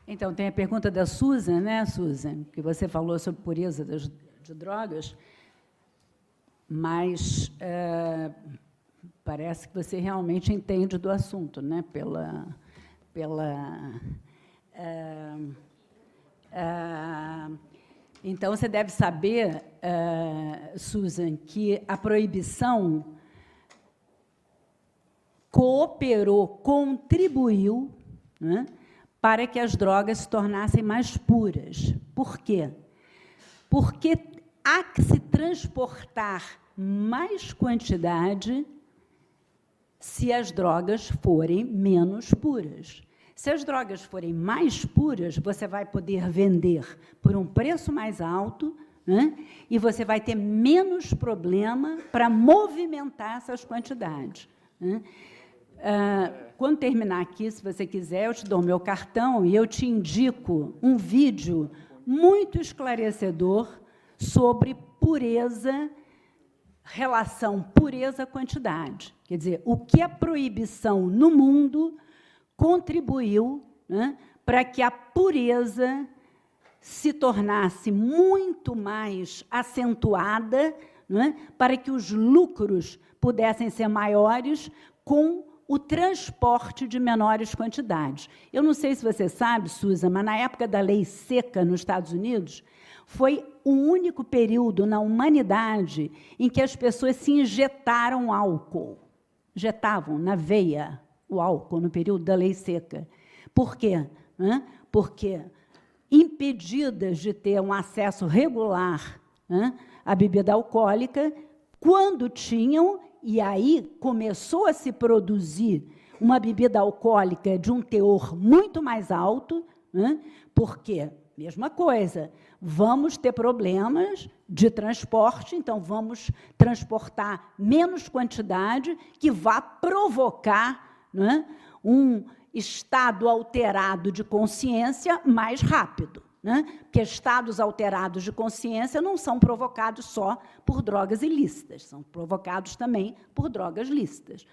Então, tem a pergunta da Susan, né, Susan? Que você falou sobre pureza de drogas, mas parece que você realmente entende do assunto, né? Então, você deve saber, Susan, que a proibição contribuiu, né, para que as drogas se tornassem mais puras. Por quê? Porque há que se transportar mais quantidade se as drogas forem menos puras. Se as drogas forem mais puras, você vai poder vender por um preço mais alto, né, e você vai ter menos problema para movimentar essas quantidades, né? Quando terminar aqui, se você quiser, eu te dou o meu cartão e eu te indico um vídeo muito esclarecedor sobre pureza, relação pureza-quantidade. Quer dizer, o que a proibição no mundo contribuiu, né, para que a pureza se tornasse muito mais acentuada, não é? Para que os lucros pudessem ser maiores com o transporte de menores quantidades. Eu não sei se você sabe, Susan, mas na época da lei seca nos Estados Unidos, foi o único período na humanidade em que as pessoas se injetaram álcool. Injetavam na veia o álcool no período da lei seca. Por quê? Porque, impedidas de ter um acesso regular à bebida alcoólica, quando tinham, e aí começou a se produzir uma bebida alcoólica de um teor muito mais alto, porque, mesma coisa, vamos ter problemas de transporte, então vamos transportar menos quantidade, que vá provocar um estado alterado de consciência mais rápido. Porque estados alterados de consciência não são provocados só por drogas ilícitas, são provocados também por drogas lícitas,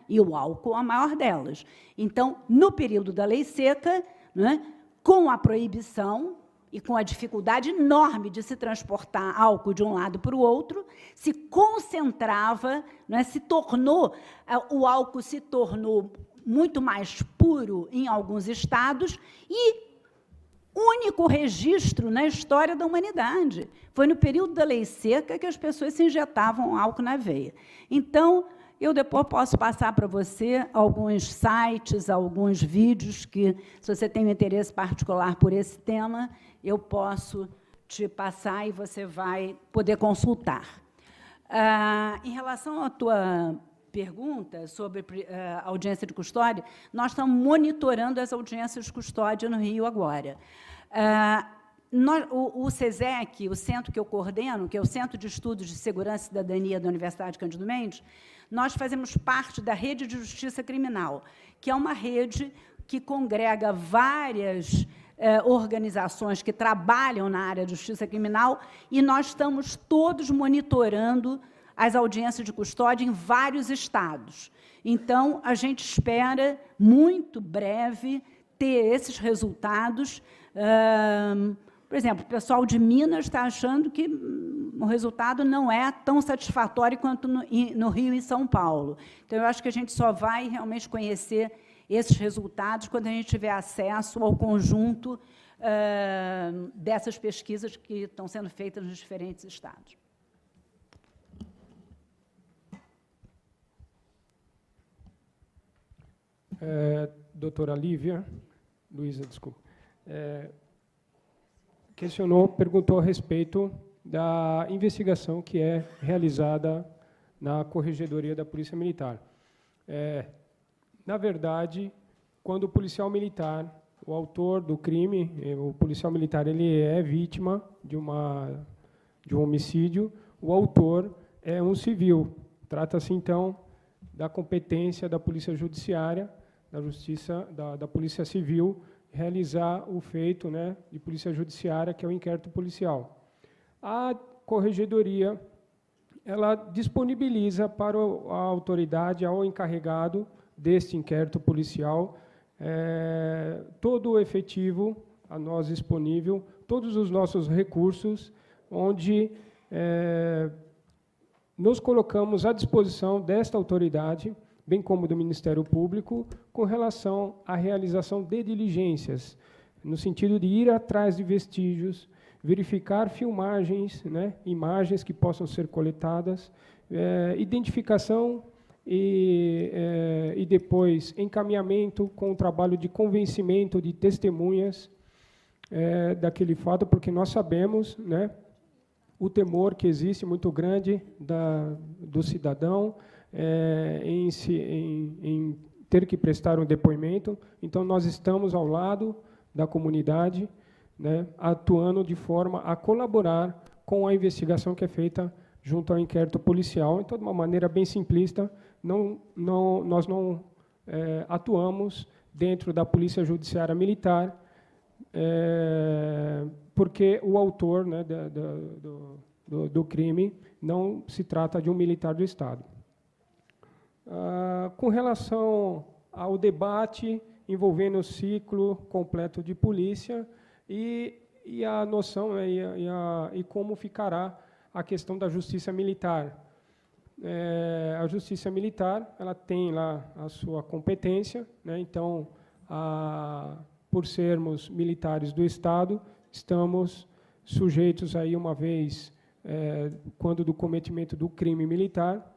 e o álcool a maior delas. Então, no período da lei seca, com a proibição e com a dificuldade enorme de se transportar álcool de um lado para o outro, se concentrava, o álcool se tornou muito mais puro em alguns estados e único registro na história da humanidade. Foi no período da lei seca que as pessoas se injetavam álcool na veia. Então, eu depois posso passar para você alguns sites, alguns vídeos que, se você tem um interesse particular por esse tema, eu posso te passar e você vai poder consultar. Em relação à tua pergunta sobre audiência de custódia, nós estamos monitorando as audiências de custódia no Rio agora. O SESEC, o centro que eu coordeno, que é o Centro de Estudos de Segurança e Cidadania da Universidade Cândido Mendes, nós fazemos parte da Rede de Justiça Criminal, que é uma rede que congrega várias organizações que trabalham na área de justiça criminal, e nós estamos todos monitorando as audiências de custódia em vários estados. Então, a gente espera, muito breve, ter esses resultados. Por exemplo, o pessoal de Minas está achando que o resultado não é tão satisfatório quanto no Rio e São Paulo. Então, eu acho que a gente só vai realmente conhecer esses resultados quando a gente tiver acesso ao conjunto dessas pesquisas que estão sendo feitas nos diferentes estados. Doutora Lívia, Luísa, desculpa, perguntou a respeito da investigação que é realizada na Corregedoria da Polícia Militar. Na verdade, quando o policial militar, o autor do crime, o policial militar, ele é vítima de um homicídio, o autor é um civil. Trata-se, então, da competência da Polícia Judiciária, da Justiça, da Polícia Civil, realizar o feito de Polícia Judiciária, que é o inquérito policial. A Corregedoria, ela disponibiliza para a autoridade, ao encarregado deste inquérito policial, todo o efetivo a nós disponível, todos os nossos recursos, onde nos colocamos à disposição desta autoridade, bem como do Ministério Público, com relação à realização de diligências, no sentido de ir atrás de vestígios, verificar filmagens, imagens que possam ser coletadas, identificação e depois encaminhamento com o trabalho de convencimento de testemunhas daquele fato, porque nós sabemos o temor que existe muito grande do cidadão em ter que prestar um depoimento. Então, nós estamos ao lado da comunidade, atuando de forma a colaborar com a investigação que é feita junto ao inquérito policial. Então, de uma maneira bem simplista, nós não atuamos dentro da Polícia Judiciária Militar, porque o autor do crime não se trata de um militar do Estado. Com relação ao debate envolvendo o ciclo completo de polícia e a noção, né, e como ficará a questão da justiça militar. A justiça militar, ela tem lá a sua competência, né, então, por sermos militares do Estado, estamos sujeitos aí, uma vez, quando do cometimento do crime militar,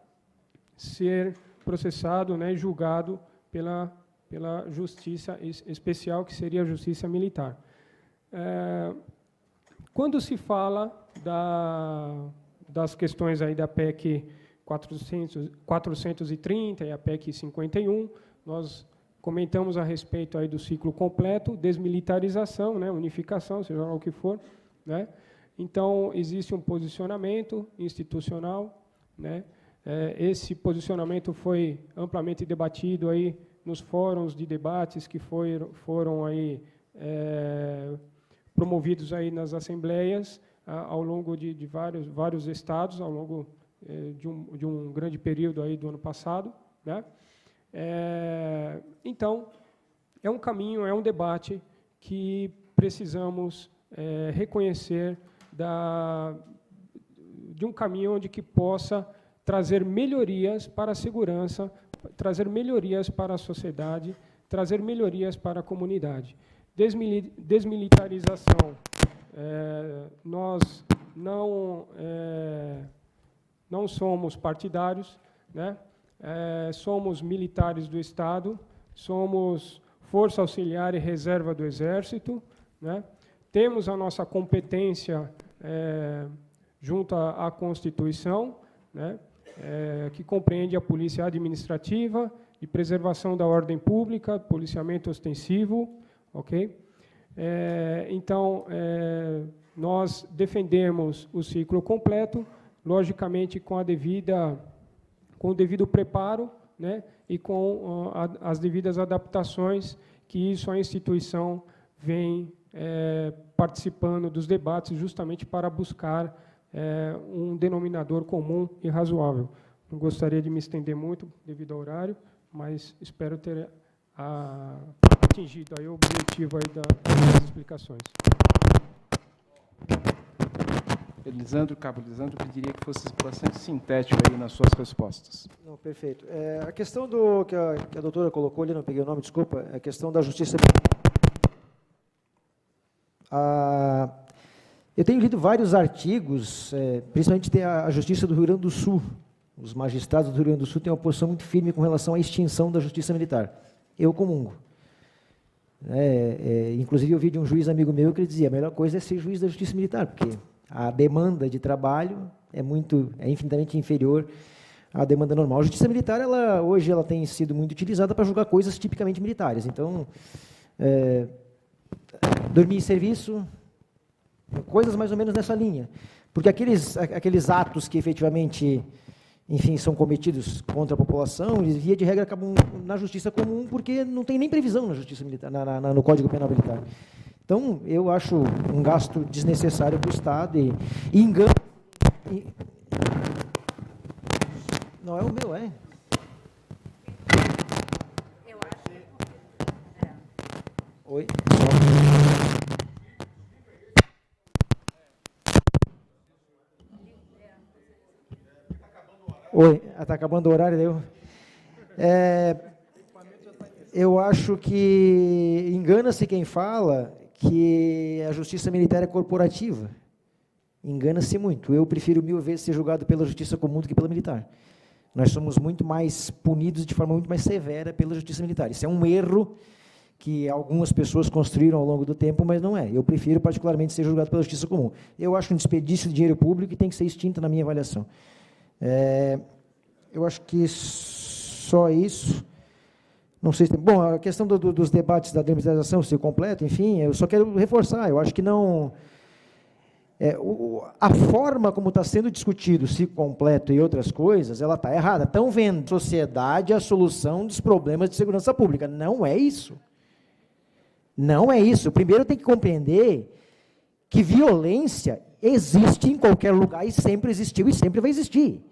ser processado, né, julgado pela justiça especial, que seria a justiça militar. Quando se fala das questões aí da PEC 430 e a PEC 51, nós comentamos a respeito aí do ciclo completo, desmilitarização, né, unificação, seja lá o que for, né? Então, existe um posicionamento institucional, né? Esse posicionamento foi amplamente debatido aí nos fóruns de debates que foram aí promovidos aí nas assembleias ao longo de vários estados, ao longo de um grande período aí do ano passado, né? Então, é um caminho, é um debate que precisamos reconhecer de um caminho onde que possa trazer melhorias para a segurança, trazer melhorias para a sociedade, trazer melhorias para a comunidade. Desmilitarização. Nós não somos partidários, né? Somos militares do Estado, somos Força Auxiliar e Reserva do Exército, né? Temos a nossa competência junto à Constituição, né? Que compreende a polícia administrativa, de preservação da ordem pública, policiamento ostensivo, ok? Então, nós defendemos o ciclo completo, logicamente com o devido preparo, né? E com as devidas adaptações que isso a instituição vem participando dos debates justamente para buscar um denominador comum e razoável. Não gostaria de me estender muito devido ao horário, mas espero ter atingido aí o objetivo aí das explicações. Cabo Elisandro, pediria que fosse bastante sintético aí nas suas respostas. Não, perfeito. A questão que a doutora colocou ali, não peguei o nome, desculpa, a questão da justiça. Eu tenho lido vários artigos, principalmente tem a Justiça do Rio Grande do Sul. Os magistrados do Rio Grande do Sul têm uma posição muito firme com relação à extinção da justiça militar. Eu comungo. Inclusive, eu vi de um juiz amigo meu que ele dizia: a melhor coisa é ser juiz da justiça militar, porque a demanda de trabalho é infinitamente inferior à demanda normal. A justiça militar, hoje, ela tem sido muito utilizada para julgar coisas tipicamente militares. Então, dormir em serviço, coisas mais ou menos nessa linha. Porque aqueles atos que efetivamente, enfim, são cometidos contra a população, eles, via de regra, acabam na justiça comum, porque não tem nem previsão na justiça militar, no Código Penal Militar. Então, eu acho um gasto desnecessário para o Estado e engano. Não é o meu, é? Eu acho. Oi? Oi, está acabando o horário, eu acho que engana-se quem fala que a justiça militar é corporativa. Engana-se muito. Eu prefiro 1000 vezes ser julgado pela justiça comum do que pela militar. Nós somos muito mais punidos de forma muito mais severa pela justiça militar. Isso é um erro que algumas pessoas construíram ao longo do tempo, mas não é. Eu prefiro particularmente ser julgado pela justiça comum. Eu acho um desperdício de dinheiro público e tem que ser extinto na minha avaliação. Eu acho que só isso. Não sei se tem... Bom, a questão dos debates da demilitarização, se completo, enfim, eu só quero reforçar, eu acho que não... a forma como está sendo discutido se completo e outras coisas, ela está errada. Estão vendo a sociedade a solução dos problemas de segurança pública. Não é isso. Não é isso. Primeiro tem que compreender que violência existe em qualquer lugar e sempre existiu e sempre vai existir.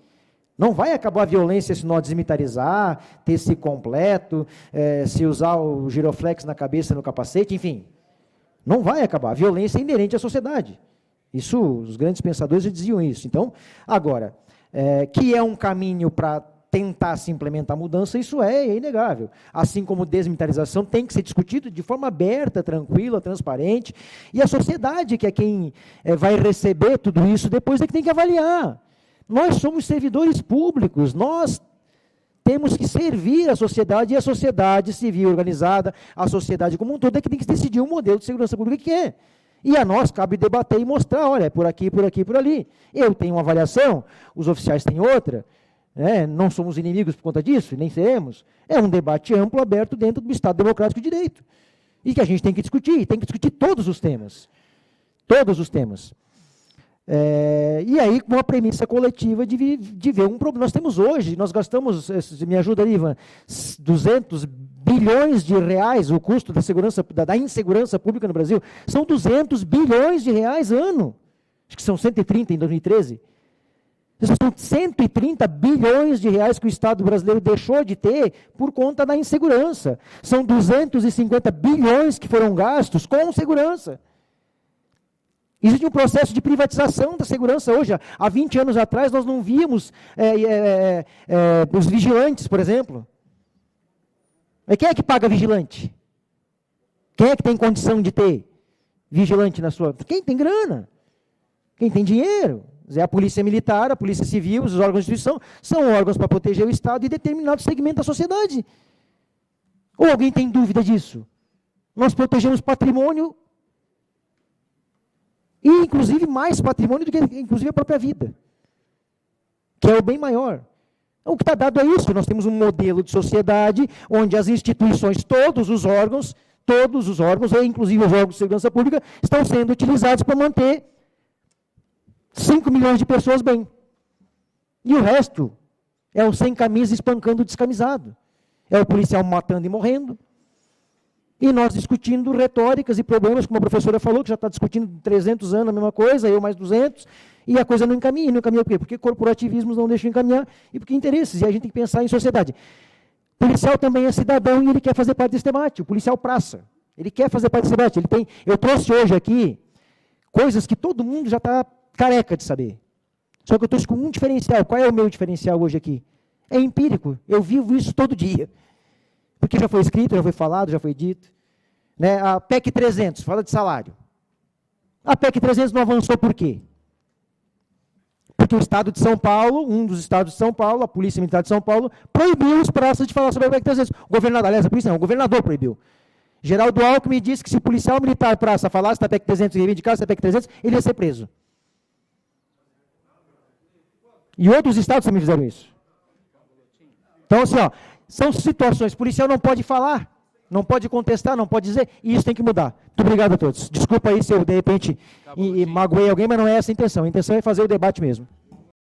Não vai acabar a violência se nós desmilitarizar, ter esse completo, se usar o giroflex na cabeça, no capacete, enfim. Não vai acabar. A violência é inerente à sociedade. Isso, os grandes pensadores já diziam isso. Então, agora, que é um caminho para tentar se implementar a mudança, isso é inegável. Assim como desmilitarização tem que ser discutido de forma aberta, tranquila, transparente, e a sociedade, que é quem vai receber tudo isso, depois é que tem que avaliar. Nós somos servidores públicos, nós temos que servir a sociedade, e a sociedade civil organizada, a sociedade como um todo, é que tem que decidir um modelo de segurança pública que é. E a nós cabe debater e mostrar, olha, por aqui, por aqui, por ali. Eu tenho uma avaliação, os oficiais têm outra, não somos inimigos por conta disso, nem seremos. É um debate amplo, aberto dentro do Estado Democrático de Direito. E que a gente tem que discutir todos os temas. Todos os temas. E aí, com a premissa coletiva de ver um problema. Nós temos hoje, nós gastamos, me ajuda ali, Ivan, 200 bilhões de reais o custo da insegurança pública no Brasil. São 200 bilhões de reais ano. Acho que são 130 em 2013. São 130 bilhões de reais que o Estado brasileiro deixou de ter por conta da insegurança. São 250 bilhões que foram gastos com segurança. Existe um processo de privatização da segurança hoje. Há 20 anos atrás, nós não víamos os vigilantes, por exemplo. Mas quem é que paga vigilante? Quem é que tem condição de ter vigilante na sua... Quem tem grana? Quem tem dinheiro? É a polícia militar, a polícia civil, os órgãos de instituição, são órgãos para proteger o Estado e determinado segmento da sociedade. Ou alguém tem dúvida disso? Nós protegemos patrimônio, e inclusive mais patrimônio do que inclusive a própria vida, que é o bem maior. O que está dado é isso, nós temos um modelo de sociedade onde as instituições, todos os órgãos, inclusive os órgãos de segurança pública, estão sendo utilizados para manter 5 milhões de pessoas bem. E o resto é o sem camisa espancando o descamisado. É o policial matando e morrendo. E nós discutindo retóricas e problemas, como a professora falou, que já está discutindo 300 anos a mesma coisa, eu mais 200, e a coisa não encaminha. Não encaminha por quê? Porque corporativismos não deixam encaminhar e porque interesses. E a gente tem que pensar em sociedade. O policial também é cidadão e ele quer fazer parte desse debate. O policial praça. Ele quer fazer parte desse debate. Eu trouxe hoje aqui coisas que todo mundo já está careca de saber. Só que eu trouxe com um diferencial. Qual é o meu diferencial hoje aqui? É empírico. Eu vivo isso todo dia. Porque já foi escrito, já foi falado, já foi dito. A PEC 300, fala de salário. A PEC 300 não avançou por quê? Porque o Estado de São Paulo, um dos estados de São Paulo, a Polícia Militar de São Paulo, proibiu os praças de falar sobre a PEC 300. O governador, aliás, a polícia não, o governador proibiu. Geraldo Alckmin disse que se o policial militar praça falasse da PEC 300 e reivindicasse a PEC 300, ele ia ser preso. E outros estados também fizeram isso. Então, assim, são situações, o policial não pode falar, não pode contestar, não pode dizer, e isso tem que mudar. Muito obrigado a todos. Desculpa aí se eu, de repente, magoei alguém, mas não é essa a intenção. A intenção é fazer o debate mesmo.